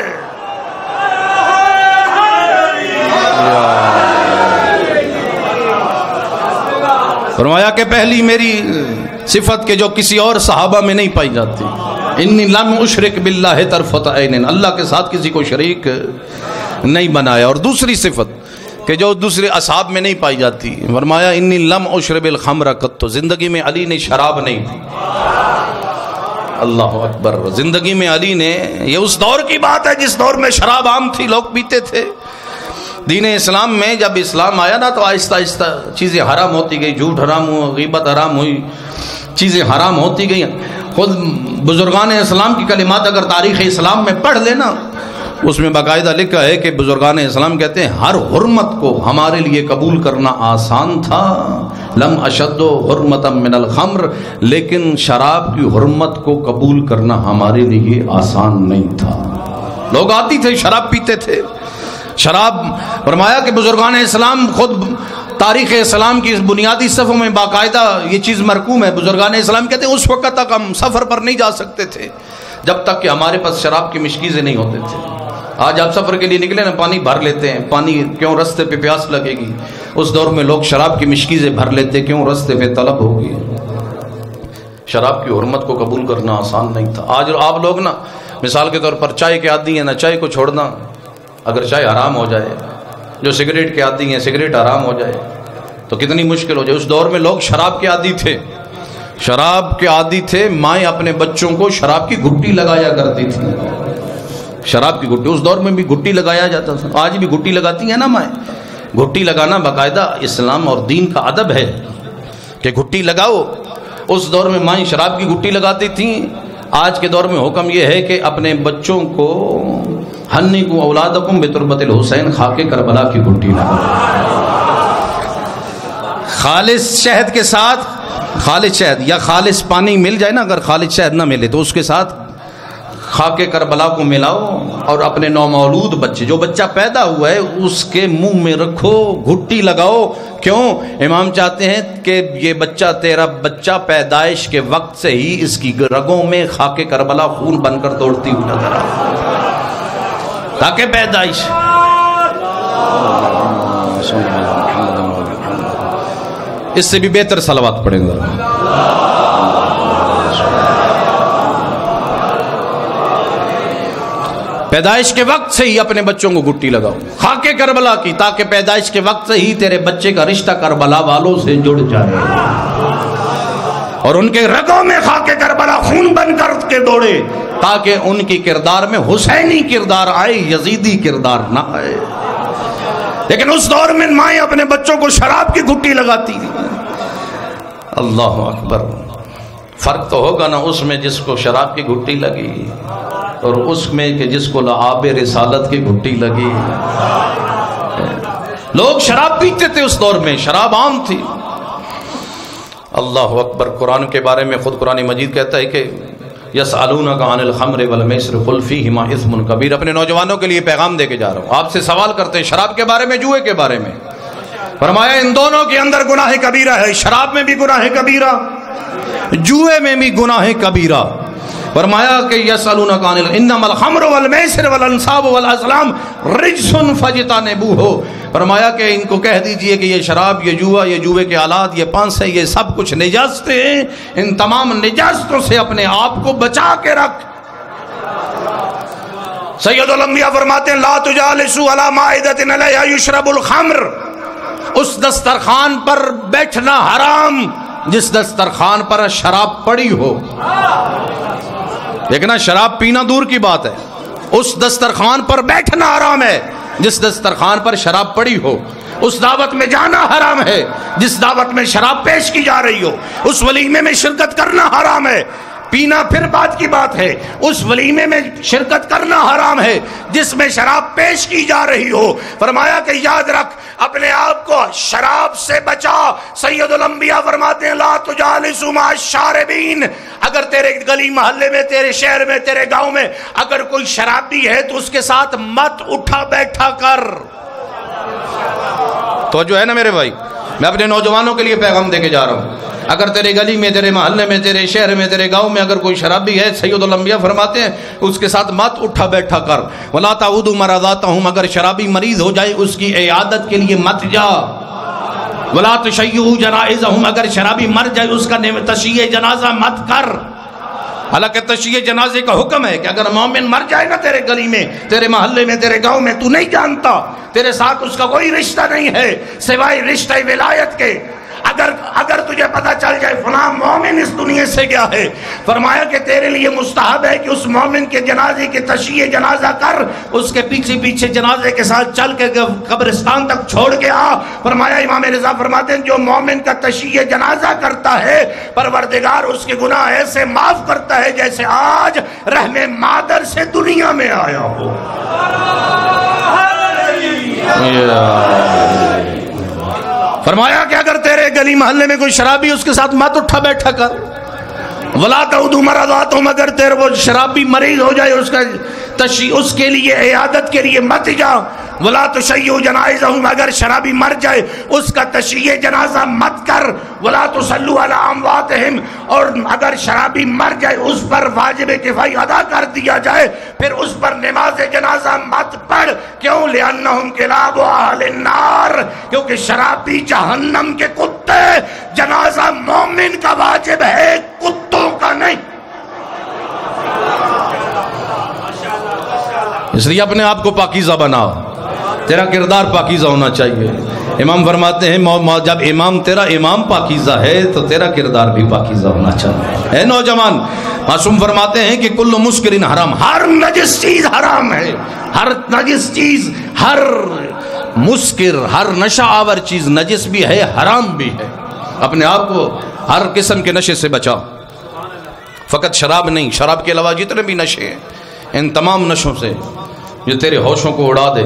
فرمایا کہ پہلی میری صفت کہ جو کسی اور صحابہ میں نہیں پائی جاتی، انی لم اشرک باللہ طرفۃ عین، اللہ کے ساتھ کسی کو شریک نہیں بنایا۔ اور دوسری صفت کہ جو دوسرے اصحاب میں نہیں پائی جاتی، فرمایا انی لم اشرب الخمر قط، زندگی میں علی نے شراب نہیں پی۔ اللہ اکبر، زندگی میں علی نے، یہ اس دور کی بات ہے جس دور میں شراب عام تھی، لوگ پیتے تھے۔ دین اسلام میں جب اسلام آیا نا تو آہستہ آہستہ چیزیں حرام ہوتی گئی، جھوٹ حرام ہوا، غیبت حرام ہوئی، چیزیں حرام ہوتی گئی۔ خود بزرگان اسلام کی کلمات اگر تاریخ اسلام میں پڑھ لینا، اس میں باقاعدہ لکھا ہے کہ بزرگان اسلام کہتے ہیں ہر حرمت کو ہمارے لیے قبول کرنا آسان تھا، لم اشد حرمتا من الخمر، لیکن شراب کی حرمت کو قبول کرنا ہمارے لیے آسان نہیں تھا۔ لوگ آتی تھے شراب پیتے تھے، شراب، فرمایا کہ بزرگان اسلام خود تاریخ اسلام کی بنیادی صفوں میں باقاعدہ یہ چیز مرقوم ہے۔ بزرگان اسلام کہتے ہیں اس وقت تک ہم سفر پر نہیں جا سکتے تھے جب تک کہ ہمارے پاس شراب کی مشکیزیں نہیں ہوتے تھے۔ آج آپ سفر کے لیے نکلے نا، پانی بھر لیتے ہیں، پانی کیوں، رستے پہ پیاس لگے گی۔ اس دور میں لوگ شراب کی مشکیزیں بھر لیتے، کیوں، رستے پہ طلب ہوگی۔ شراب کی حرمت کو قبول کرنا آسان نہیں تھا۔ آج آپ لوگ نا مثال کے طور پر چائے کے عادی ہیں نا، چائے کو چھوڑنا اگر چائے حرام ہو جائے، جو سگریٹ کے عادی ہیں سگریٹ حرام ہو جائے تو کتنی مشکل ہو جائے۔ اس دور میں لوگ شراب کے عادی تھے، شراب کے عادی تھے، مائیں اپنے بچوں کو شراب کی گھٹی لگایا کرتی تھی، شراب کی گھٹی، اس دور میں بھی گھٹی لگایا جاتا تھا، آج بھی گھٹی لگاتی ہیں نا مائیں۔ گھٹی لگانا باقاعدہ اسلام اور دین کا ادب ہے کہ گھٹی لگاؤ۔ اس دور میں مائیں شراب کی گھٹی لگاتی تھیں، آج کے دور میں حکم یہ ہے کہ اپنے بچوں کو ہنیکو اولادکم بتربت الحسین، خاک کربلا کی گھٹی لگاؤ، خالص شہد کے ساتھ، خالص شہد یا خالص پانی مل جائے نا، اگر خالص شہد نہ ملے تو اس کے ساتھ خاک کربلا کو ملاؤ، اور اپنے نومولود بچے، جو بچہ پیدا ہوا ہے اس کے منہ میں رکھو، گھٹی لگاؤ۔ کیوں؟ امام چاہتے ہیں کہ یہ بچہ، تیرا بچہ پیدائش کے وقت سے ہی اس کی رگوں میں خاک کربلا خون بن کر دوڑتی ہوئی نظر آئے۔ تاکہ پیدائش اس سے بھی بہتر صلوات پڑھیں گے. پیدائش کے وقت سے ہی اپنے بچوں کو گٹی لگاؤ خاک کربلا کی، تاکہ پیدائش کے وقت سے ہی تیرے بچے کا رشتہ کربلا والوں سے جڑ جائے اور ان کے رگوں میں خاک کربلا خون بن کر کے دوڑے، تاکہ ان کی کردار میں حسینی کردار آئے، یزیدی کردار نہ آئے. لیکن اس دور میں مائیں اپنے بچوں کو شراب کی گھٹی لگاتی تھی. اللہ اکبر. فرق تو ہوگا نا اس میں جس کو شراب کی گھٹی لگی اور اس میں کہ جس کو لعاب رسالت کی گھٹی لگی. لوگ شراب پیتے تھے اس دور میں، شراب عام تھی. اللہ اکبر. قرآن کے بارے میں خود قرآن مجید کہتا ہے کہ یسألونک عن الخمر والمیسر قل فیہما اثم کبیر. اپنے نوجوانوں کے لیے پیغام دے کے جا رہا ہوں. آپ سے سوال کرتے ہیں شراب کے بارے میں، جوئے کے بارے میں. فرمایا ان دونوں کے اندر گناہ کبیرہ ہے. شراب میں بھی گناہ کبیرہ، جوئے میں بھی گناہ کبیرہ. فرمایا کہ یسألونک عن انما الخمر والمیسر والانصاب والازلام رجس فاجتنبوہ. فرمایا کہ ان کو کہہ دیجئے کہ یہ شراب، یہ جوا، یہ جوے کے آلات، یہ پانسے، یہ سب کچھ نجاستیں ہیں. ان تمام نجاستوں سے اپنے آپ کو بچا کے رکھ. سید الانبیاء فرماتے ہیں لا تجالسوا علی مائدۃ علیہا یشرب الخمر. اس دسترخوان پر بیٹھنا حرام جس دسترخوان پر شراب پڑی ہو. لیکن شراب پینا دور کی بات ہے، اس دسترخوان پر بیٹھنا حرام ہے جس دسترخوان پر شراب پڑی ہو. اس دعوت میں جانا حرام ہے جس دعوت میں شراب پیش کی جا رہی ہو. اس ولیمے میں شرکت کرنا حرام ہے. پینا پھر بات کی بات ہے، اس ولیمے میں شرکت کرنا حرام ہے جس میں شراب پیش کی جا رہی ہو. فرمایا کہ یاد رکھ اپنے آپ کو شراب سے بچا. سید الانبیاء فرماتے ہیں لا تجالسوا مع الشاربین. اگر تیرے گلی محلے میں، تیرے شہر میں، تیرے گاؤں میں اگر کوئی شرابی ہے تو اس کے ساتھ مت اٹھا بیٹھا کر. تو جو ہے نا میرے بھائی، میں اپنے نوجوانوں کے لیے پیغام دے کے جا رہا ہوں. اگر تیرے گلی میں، تیرے محلے میں، تیرے شہر میں، تیرے گاؤں میں اگر کوئی شرابی ہے، سید الانبیاء فرماتے ہیں اس کے ساتھ مت اٹھا بیٹھا کر. ولا تعودوا مرضاتهم. اگر شرابی مریض ہو جائے اس کی عیادت کے لیے مت جا. ولا تشیعوا جنائزهم. اگر شرابی مر جائے اس کا تشییع جنازہ مت کر. حالانکہ تشییع جنازے کا حکم ہے کہ اگر مومن مر جائے نا تیرے گلی میں، تیرے محلے میں، تیرے گاؤں میں، تو نہیں جانتا، تیرے ساتھ اس کا کوئی رشتہ نہیں ہے سوائے رشتہ ولایت کے. اگر تجھے پتا چل جائے فلاں مومن اس دنیا سے گیا ہے، فرمایا کہ تیرے لیے مستحب ہے کہ اس مومن کے جنازے کے تشییع جنازہ کر، اس کے پیچھے پیچھے جنازے کے ساتھ چل کے قبرستان تک چھوڑ کے آ. فرمایا امام رضا فرماتے ہیں جو مومن کا تشییع جنازہ کرتا ہے پروردگار اس کے گناہ ایسے معاف کرتا ہے جیسے آج رحم مادر سے دنیا میں آیا ہو. فرمایا کہ اگر تیرے گلی محلے میں کوئی شرابی اس کے ساتھ مت اٹھا بیٹھا کر. ولا تعودوا مرضاتهم. اگر تیرے وہ شرابی مریض ہو جائے اس کے لیے عیادت کے لیے مت جا. ولا تشیعوا جنائزهم. اگر شرابی مر جائے اس کا تشییع جنازہ مت کر. ولا تصلوا علی امواتهم. اور اگر شرابی مر جائے اس پر واجب کفایہ ادا کر دیا جائے پھر اس پر نماز جنازہ مت پڑھ. کیوں؟ لأنهم کلاب اہل النار. کیونکہ شرابی جہنم کے کتے. جنازہ مومن کا واجب ہے، کتوں کا نہیں. اس لیے اپنے آپ کو پاکیزہ بنا. تیرا کردار پاکیزہ ہونا چاہیے. امام فرماتے ہیں جب امام تیرا امام پاکیزہ ہے تو تیرا کردار بھی پاکیزہ ہونا چاہیے. اے نوجوان، معصوم فرماتے ہیں کہ کل مسکر حرام. ہر نجس چیز حرام ہے. ہر نجس چیز، ہر مسکر، ہر نشہ آور چیز نجس بھی ہے، حرام بھی ہے. اپنے آپ کو ہر قسم کے نشے سے بچا. فقط شراب نہیں، شراب کے علاوہ جتنے بھی نشے ہیں ان تمام نشوں سے جو تیرے ہوشوں کو اڑا دے،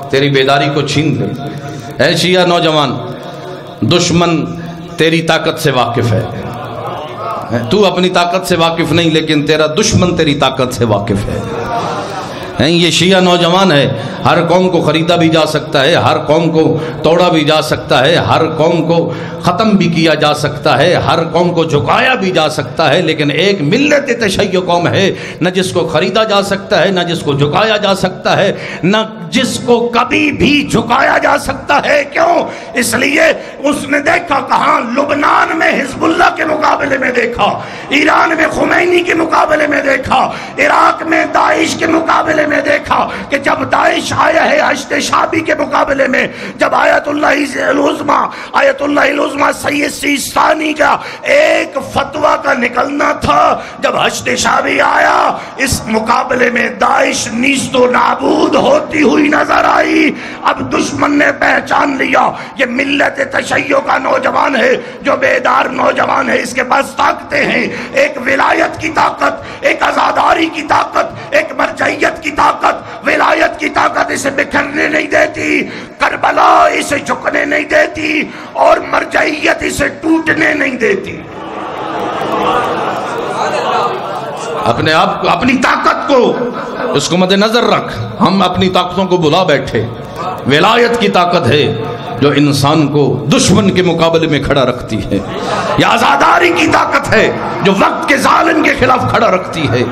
تیری بیداری کو چھین دے. اے شیعہ نوجوان، دشمن تیری طاقت سے واقف ہے. تو اپنی طاقت سے واقف نہیں لیکن تیرا دشمن تیری طاقت سے واقف ہے. یہ شیعہ نوجوان ہے، ہر قوم کو خریدا بھی جا سکتا ہے، ہر قوم کو توڑا بھی جا سکتا ہے، ہر قوم کو ختم بھی کیا جا سکتا ہے، ہر قوم کو جھکایا بھی جا سکتا ہے، لیکن ایک ملت تشیع قوم ہے نہ جس کو خریدا جا سکتا ہے، نہ جس کو جھکایا جا سکتا ہے، نہ جس کو کبھی بھی جھکایا جا سکتا ہے۔ کیوں؟ اس لیے اس نے دیکھا کہاں، لبنان میں حزب اللہ کے مقابلے میں دیکھا، ایران میں خمینی کے مقابلے میں دیکھا، عراق میں داعش کے مقابلے میں دیکھا کہ جب داعش آیا ہے حشد شعبی کے مقابلے میں، جب آیت اللہ العظمیٰ سید سیستانی کا ایک فتویٰ کا نکلنا تھا، جب حشد شعبی آیا اس مقابلے میں داعش نیست و نابود ہوتی ہوئی نظر آئی۔ اب دشمن نے پہچان لیا یہ ملت تشیع کا نوجوان ہے، جو بیدار نوجوان ہے، اس کے پاس طاقتیں ہیں، ایک ولایت کی طاقت، ایک عزاداری کی طاقت، ایک مرجعیت کی طاقت، ولایت کی طاقت اسے بکھرنے نہیں دیتی، کربلا اسے جھکنے نہیں دیتی، اور مرجعیت اسے ٹوٹنے نہیں دیتی۔ اپنے آپ کو، اپنی طاقت کو اس کو مد نظر رکھ۔ ہم اپنی طاقتوں کو بلا بیٹھے، ولایت کی طاقت ہے جو انسان کو دشمن کے مقابلے میں کھڑا رکھتی ہے، یا آزاداری کی طاقت ہے جو وقت کے ظالم کے خلاف کھڑا رکھتی ہے۔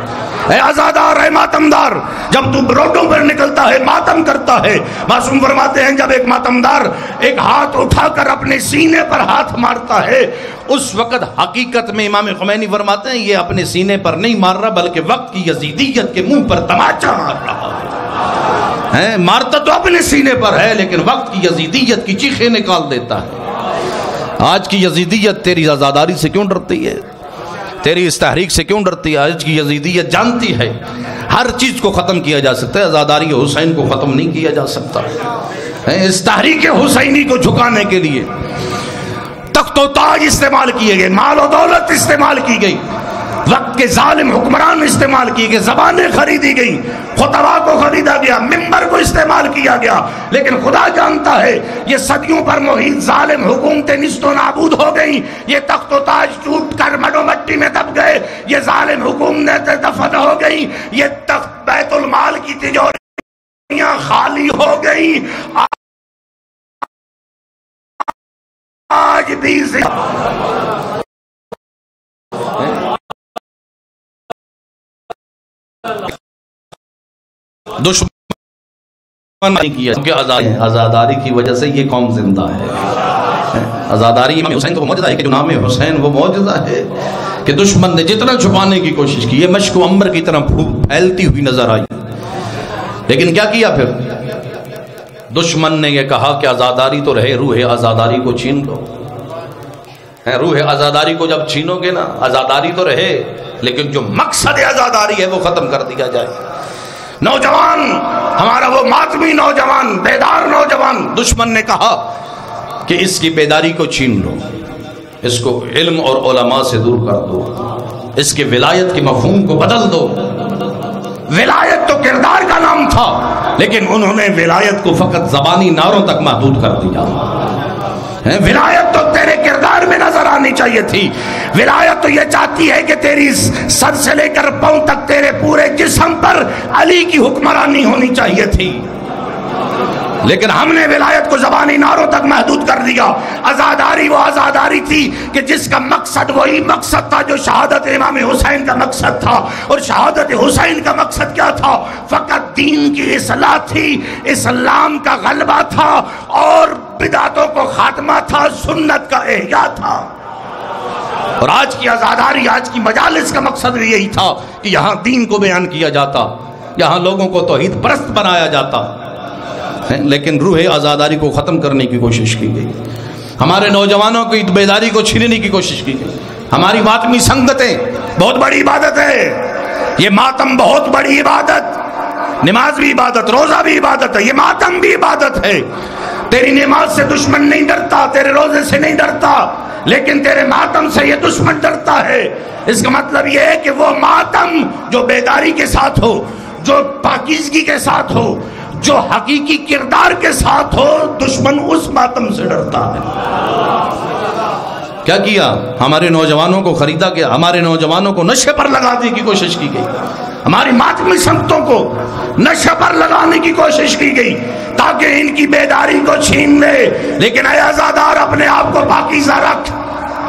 اے آزادار، اے ماتمدار، جب تو روڈوں پر نکلتا ہے ماتم کرتا ہے، معصوم فرماتے ہیں جب ایک ماتمدار ایک ہاتھ اٹھا کر اپنے سینے پر ہاتھ مارتا ہے، اس وقت حقیقت میں امام خمینی فرماتے ہیں یہ اپنے سینے پر نہیں مار رہا بلکہ وقت کی یزیدیت کے منہ پر تماچا مار رہا ہے۔ مارتا تو اپنے سینے پر ہے لیکن وقت کی یزیدیت کی چیخیں نکال دیتا ہے۔ آج کی یزیدیت تیری آزاداری سے کیوں ڈرتی ہے؟ تیری اس تحریک سے کیوں ڈرتی ہے؟ آج کی یزیدیت جانتی ہے ہر چیز کو ختم کیا جا سکتا ہے، آزاداری حسین کو ختم نہیں کیا جا سکتا۔ اس تحریک حسینی کو جھکانے کے لیے تخت و تاج استعمال کیے گئے، مال و دولت استعمال کی گئی، وقت کے ظالم حکمران استعمال کیے گئے، زبانیں خریدی گئی، خطبہ کو خریدا گیا، ممبر کو استعمال کیا گیا، لیکن خدا جانتا ہے یہ صدیوں پر محیط ظالم حکومتیں نیست و نابود ہو گئیں، یہ تخت و تاج ٹوٹ کر مڈو مٹی میں دب گئے، یہ ظالم حکومتیں دفن ہو گئیں، یہ تخت بیت المال کی تجوریاں خالی ہو گئیں۔ آج بھی دشمن نہیں کیا کیونکہ آزاداری کی وجہ سے یہ قوم زندہ ہے۔ آزاداری امام حسین کا وہ معجزہ ہے کہ جو نام حسین وہ معجزہ ہے کہ دشمن نے جتنا چھپانے کی کوشش کی یہ مشک و عنبر کی طرح پھیلتی ہوئی نظر آئی، لیکن کیا کیا پھر؟ دشمن نے یہ کہا کہ آزاداری تو رہے، روح آزاداری کو چھین لو۔ روح آزاداری کو جب چھینو گے نا، آزاداری تو رہے لیکن جو مقصد آزاداری ہے وہ ختم کر دیا جائے۔ نوجوان ہمارا وہ ماتمی نوجوان، بیدار نوجوان، دشمن نے کہا کہ اس کی بیداری کو چھین لو، اس کو علم اور علماء سے دور کر دو، اس کے ولایت کے مفہوم کو بدل دو۔ ولایت تو کردار کا نام تھا لیکن انہوں نے ولایت کو فقط زبانی نعروں تک محدود کر دیا۔ ولایت تو تیرے کردار میں نظر آنی چاہیے تھی، ولایت تو یہ چاہتی ہے کہ تیری سر سے لے کر پاؤں تک تیرے پورے جسم پر علی کی حکمرانی ہونی چاہیے تھی، لیکن ہم نے ولایت کو زبانی نعروں تک محدود کر دیا۔ آزاداری وہ آزاداری تھی کہ جس کا مقصد وہی مقصد تھا جو شہادت امام حسین کا مقصد تھا، اور شہادت حسین کا مقصد کیا تھا؟ فقط دین کی اصلاح تھی، اسلام کا غلبہ تھا، اور بدعتوں کو خاتمہ تھا، سنت کا احیاء تھا۔ اور آج کی آزاداری، آج کی مجالس کا مقصد بھی یہی تھا کہ یہاں دین کو بیان کیا جاتا، یہاں لوگوں کو توحید پرست بنایا جاتا، لیکن روح آزاداری کو ختم کرنے کی کوشش کی گئی، ہمارے نوجوانوں کی بیداری کو چھیننے کی کوشش کی گئی۔ ہماری ماتمی سنگتیں بہت بڑی عبادت ہے، یہ ماتم بہت بڑی عبادت، نماز بھی عبادت، روزہ بھی عبادت ہے، یہ ماتم بھی عبادت ہے۔ تیری نماز سے دشمن نہیں ڈرتا، تیرے روزے سے نہیں ڈرتا، لیکن تیرے ماتم سے یہ دشمن ڈرتا ہے۔ اس کا مطلب یہ ہے کہ وہ ماتم جو بیداری کے ساتھ ہو، جو پاکیزگی کے ساتھ ہو، جو حقیقی کردار کے ساتھ ہو، دشمن اس ماتم سے ڈرتا ہے۔ کیا کیا؟ ہمارے نوجوانوں کو خریدا گیا، ہمارے نوجوانوں کو نشے پر لگانے کی کوشش کی گئی، ہماری ماتمی سمتوں کو نشہ پر لگانے کی کوشش کی گئی تاکہ ان کی بیداری کو چھین لے، لیکن اے عزادار اپنے آپ کو پاکیزہ رکھ،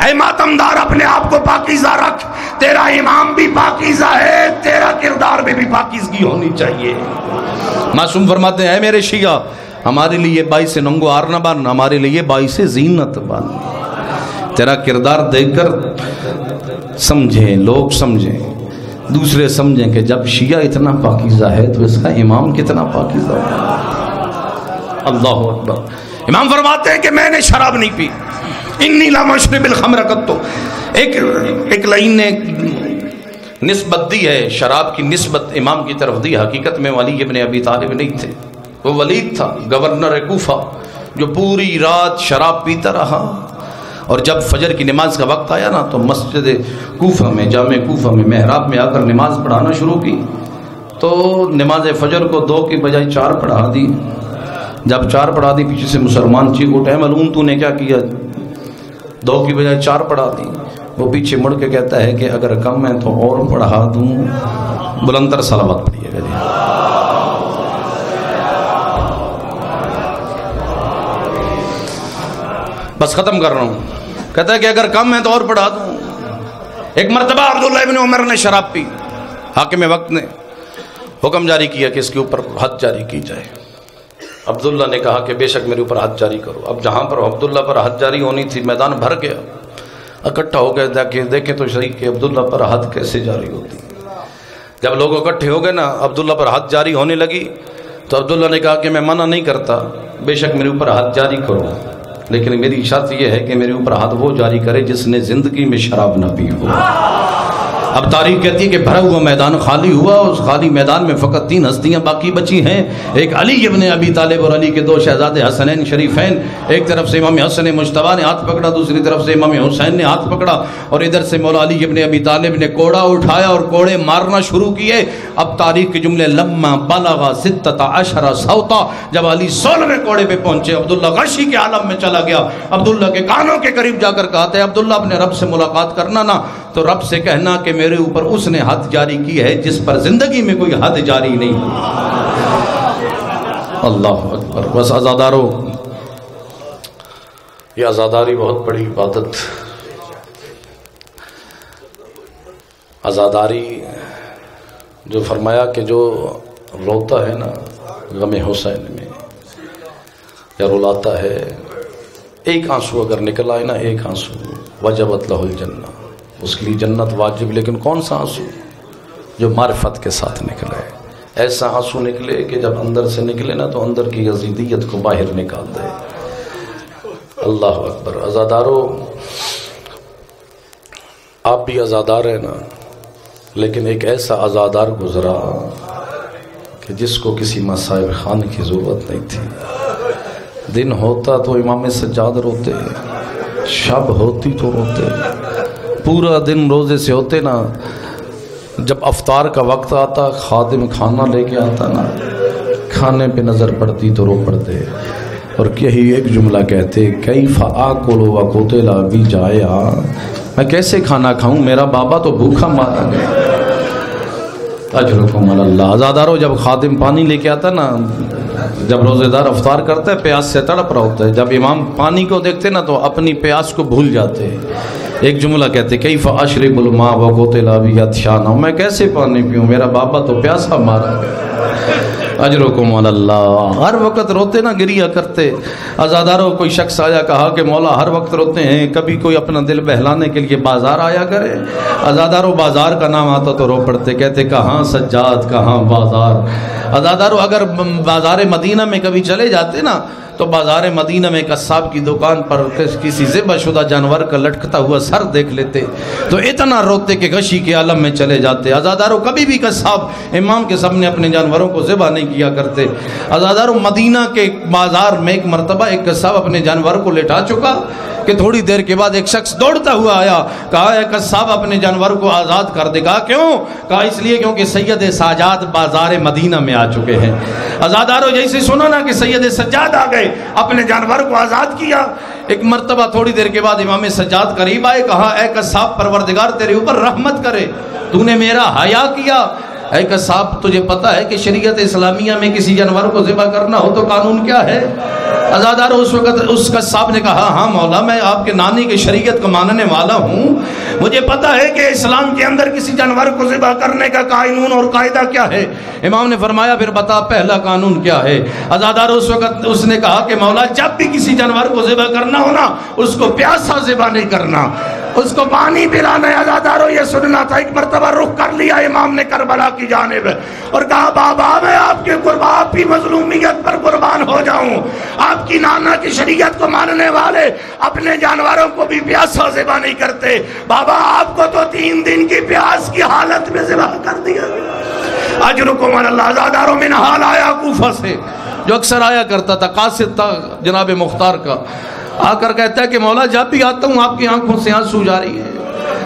اے ماتمدار اپنے آپ کو پاکیزہ رکھ، تیرا امام بھی پاکیزہ ہے، تیرا کردار میں بھی پاکیزگی ہونی چاہیے۔ معصوم فرماتے ہیں اے میرے شیعہ، ہمارے لیے باعث ننگو آر نہ بن، ہمارے لیے باعث زینت بن، تیرا کردار دیکھ کر سمجھیں، لوگ سمجھیں، دوسرے سمجھیں کہ جب شیعہ اتنا پاکیزہ ہے تو اس کا امام کتنا پاکیزہ ہے۔ اللہ اکبر۔ امام فرماتے ہیں کہ میں نے شراب نہیں پی، انی لا مشرب الخمر قط۔ ایک لائن نے نسبت دی ہے، شراب کی نسبت امام کی طرف دی، حقیقت میں علی ابن ابی طالب نہیں تھے، وہ ولید تھا، گورنر کوفہ، جو پوری رات شراب پیتا رہا، اور جب فجر کی نماز کا وقت آیا نا تو مسجد کوفہ میں، جامع کوفہ میں محراب میں آ کر نماز پڑھانا شروع کی، تو نماز فجر کو 2 کی بجائے 4 پڑھا دی۔ جب 4 پڑھا دی، پیچھے سے مسلمان چیخ اٹھے معلوم تو نے کیا کیا، 2 کی بجائے 4 پڑھا دی۔ وہ پیچھے مڑ کے کہتا ہے کہ اگر کم ہے تو اور پڑھا دوں۔ بلندر صلوات پڑھیے گا جی۔ بس ختم کر رہا ہوں۔ کہتا ہے کہ اگر کم ہے تو اور پڑھا دوں۔ ایک مرتبہ عبداللہ ابن عمر نے شراب پی، حاکم وقت نے حکم جاری کیا کہ اس کے اوپر حد جاری کی جائے۔ عبداللہ نے کہا کہ بے شک میرے اوپر حد جاری کرو۔ اب جہاں پر عبداللہ پر حد جاری ہونی تھی میدان بھر گیا، اکٹھا ہو گئے، دیکھیں تو صحیح کہ عبداللہ پر حد کیسے جاری ہوتی۔ جب لوگ اکٹھے ہو گئے نا، عبداللہ پر حد جاری ہونے لگی، تو عبداللہ نے کہا کہ میں منع نہیں کرتا، بے شک میرے اوپر حد جاری کرو، لیکن میری شرط یہ ہے کہ میرے اوپر حد وہ جاری کرے جس نے زندگی میں شراب نہ پی ہو۔ اب تاریخ کہتی ہے کہ بھرا ہوا میدان خالی ہوا، اس خالی میدان میں فقط 3 ہستیاں باقی بچی ہیں، ایک علی ابن ابی طالب اور علی کے 2 شہزادے حسنین شریفین۔ ایک طرف سے امام حسن مجتبیٰ نے ہاتھ پکڑا، دوسری طرف سے امام حسین نے ہاتھ پکڑا، اور ادھر سے مولا علی ابن ابی طالب نے کوڑا اٹھایا اور کوڑے مارنا شروع کیے۔ اب تاریخ کے جملے لما بلغ 16 صوتا، جب علی 16ویں کوڑے پہ پہنچے، عبداللہ غشی کے عالم میں چلا گیا۔ عبداللہ کے کانوں کے قریب جا کر کہا تھا عبداللہ اپنے رب سے ملاقات کرنا نا، تو رب سے کہنا کہ میرے اوپر اس نے حد جاری کی ہے جس پر زندگی میں کوئی حد جاری نہیں ہوئی۔ اللہ اکبر۔ بس عزادارو، یہ عزاداری بہت بڑی عبادت۔ عزاداری جو فرمایا کہ جو روتا ہے نا غم حسین میں، یا رلاتا ہے، ایک آنسو اگر نکل آئے نا، ایک آنسو، وجبت لہ الجنہ، اس کے لیے جنت واجب۔ لیکن کون سا آنسو؟ جو معرفت کے ساتھ نکلے، ایسا آنسو نکلے کہ جب اندر سے نکلے نا تو اندر کی یزیدیت کو باہر نکال دے۔ اللہ اکبر۔ عزادارو، آپ بھی عزادار ہیں نا، لیکن ایک ایسا عزادار گزرا کہ جس کو کسی مصائب خان کی ضرورت نہیں تھی۔ دن ہوتا تو امام سجاد روتے، شب ہوتی تو روتے، پورا دن روزے سے ہوتے نا، جب افطار کا وقت آتا خادم کھانا لے کے آتا نا، کھانے پہ نظر پڑتی تو رو پڑتے، اور یہی ایک جملہ کہتے، کیف آکل وقتل ابی جائع، میں کیسے کھانا کھاؤں، میرا بابا تو بھوکا مارا گیا۔ اجرکم علی اللہ۔ عزادارو، جب خادم پانی لے کے آتا نا، جب روزے دار افطار کرتا ہے پیاس سے تڑپ رہا ہوتا ہے، جب امام پانی کو دیکھتے نا تو اپنی پیاس کو بھول جاتے ہیں۔ ایک جملہ کہتے، کیف اشرب الماء وقتل ابی عطشانا، میں کیسے پانی پیوں، میرا بابا تو پیاسا مارا گیا۔ اجرکم علی اللہ۔ ہر وقت روتے نا، گریا کرتے۔ عزاداروں، کوئی شخص آیا کہا کہ مولا ہر وقت روتے ہیں، کبھی کوئی اپنا دل بہلانے کے لیے بازار آیا کرے۔ عزاداروں، بازار کا نام آتا تو رو پڑتے، کہتے کہاں سجاد کہاں بازار۔ عزاداروں، اگر بازار مدینہ میں کبھی چلے جاتے نا تو بازار مدینہ میں قصاب کی دکان پر کسی ذبح شدہ جانور کا لٹکتا ہوا سر دیکھ لیتے تو اتنا روتے کہ غشی کے عالم میں چلے جاتے۔ عزاداروں، کبھی بھی قصاب امام کے سامنے اپنے جانوروں کو ذبح نہیں کیا کرتے۔ عزاداروں، مدینہ کے بازار میں ایک مرتبہ ایک قصاب اپنے جانور کو لٹا چکا کہ تھوڑی دیر کے بعد ایک شخص دوڑتا ہوا آیا، کہا اے قصاب اپنے جانور کو آزاد کر دے۔ کہا کیوں؟ کہا اس لیے کیونکہ سید ساجاد بازار مدینہ میں آ چکے ہیں۔ عزاداروں، جیسے سنا نا کہ سید سجاد آ گئے، اپنے جانور کو آزاد کیا۔ ایک مرتبہ تھوڑی دیر کے بعد امام سجاد قریب آئے، کہا اے قصاب، پروردگار تیرے اوپر رحمت کرے، تو نے میرا حیا کیا، اے قصاب تجھے پتہ ہے کہ شریعت اسلامیہ میں کسی جانور کو ذبح کرنا ہو تو قانون کیا ہے؟ عزادارو اس وقت اس قصاب نے کہا ہاں مولا میں آپ کے نانی کی شریعت کو ماننے والا ہوں، مجھے پتہ ہے کہ اسلام کے اندر کسی جانور کو ذبح کرنے کا قانون اور قاعدہ کیا ہے۔ امام نے فرمایا پھر بتا پہلا قانون کیا ہے؟ عزادارو اس وقت اس نے کہا کہ مولا جب بھی کسی جانور کو ذبح کرنا ہو نا اس کو پیاسا ذبح نہیں کرنا، اس کو پانی پلانا ہے۔ عزادارو یہ سننا تھا۔ ایک مرتبہ رخ کر لیا امام نے کربلا کی جانب اور کہا بابا میں آپ کے آپ کی مظلومیت پر قربان ہو جاؤں، آپ کی نانا کی شریعت کو ماننے والے اپنے جانوروں کو بھی پیاسا ذبح نہیں کرتے، بابا آپ کو تو 3 دن کی پیاس کی حالت میں ذبح کر دیا گیا۔ اجرکم علی اللہ۔ عزادارو منہال آیا کوفہ سے، جو اکثر آیا کرتا تھا، قاصد تھا جناب مختار کا، آ کر کہتا ہے کہ مولا جب بھی آتا ہوں آپ کی آنکھوں سے آنسو جاری ہے،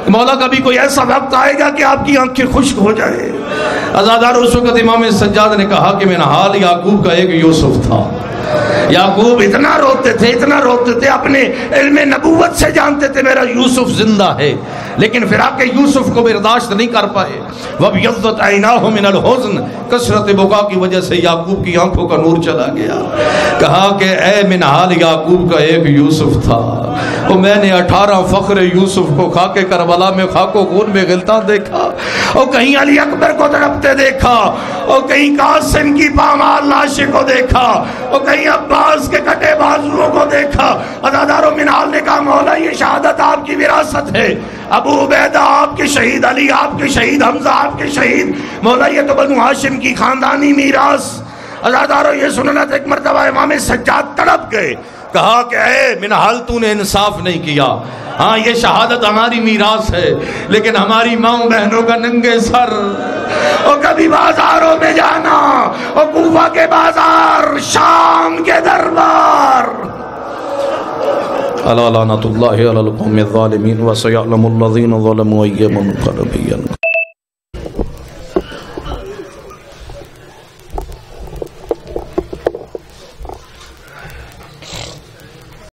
مولا کبھی کوئی ایسا وقت آئے گا کہ آپ کی آنکھیں خشک ہو جائے۔ عزادارو اس وقت امام سجاد نے کہا کہ منہال یعقوب کا ایک یوسف تھا۔ یعقوب اتنا روتے تھے، اپنے علم نبوت سے جانتے تھے میرا یوسف زندہ ہے، لیکن فراق یوسف کو برداشت نہیں کر پائے۔ وَبْيَضَّتْ عَيْنَاهُ مِنَ الْحُزْنِ، کثرت بکا کی وجہ سے یعقوب کی آنکھوں کا نور چلا گیا۔ کہا کہ اے منہال یعقوب کا ایک یوسف تھا، اور میں نے 18 فخر یوسف کو خاک کربلا میں خاک و خون میں غلطاں دیکھا، اور کہیں علی اکبر کو تڑپتے دیکھا، اور کہیں قاسم کی پامال لاشیں کو دیکھا، اور کہیں عباس کے کٹے بازوؤں کو دیکھا۔ عزادارو منہال نے کہا مولا یہ شہادت آپ کی وراثت ہے، ابو عبیدہ آپ کے شہید، علی آپ کے شہید، حمزہ آپ کے شہید، مولا یہ تو بنو ہاشم کی خاندانی میراث۔ عزادارو یہ سننا تھا۔ ایک مرتبہ امام سجاد تڑپ گئے، کہا کہ اے منہال تو نے انصاف نہیں کیا، ہاں یہ شہادت ہماری میراث ہے لیکن ہماری ماں بہنوں کا ننگے سر، اور کبھی بازاروں میں جانا، اور کوفہ کے بازار، شام کے دربار۔ الا لعنۃ اللہ علی القوم الظالمین وسیعلم الذین ظلموا ای منقلب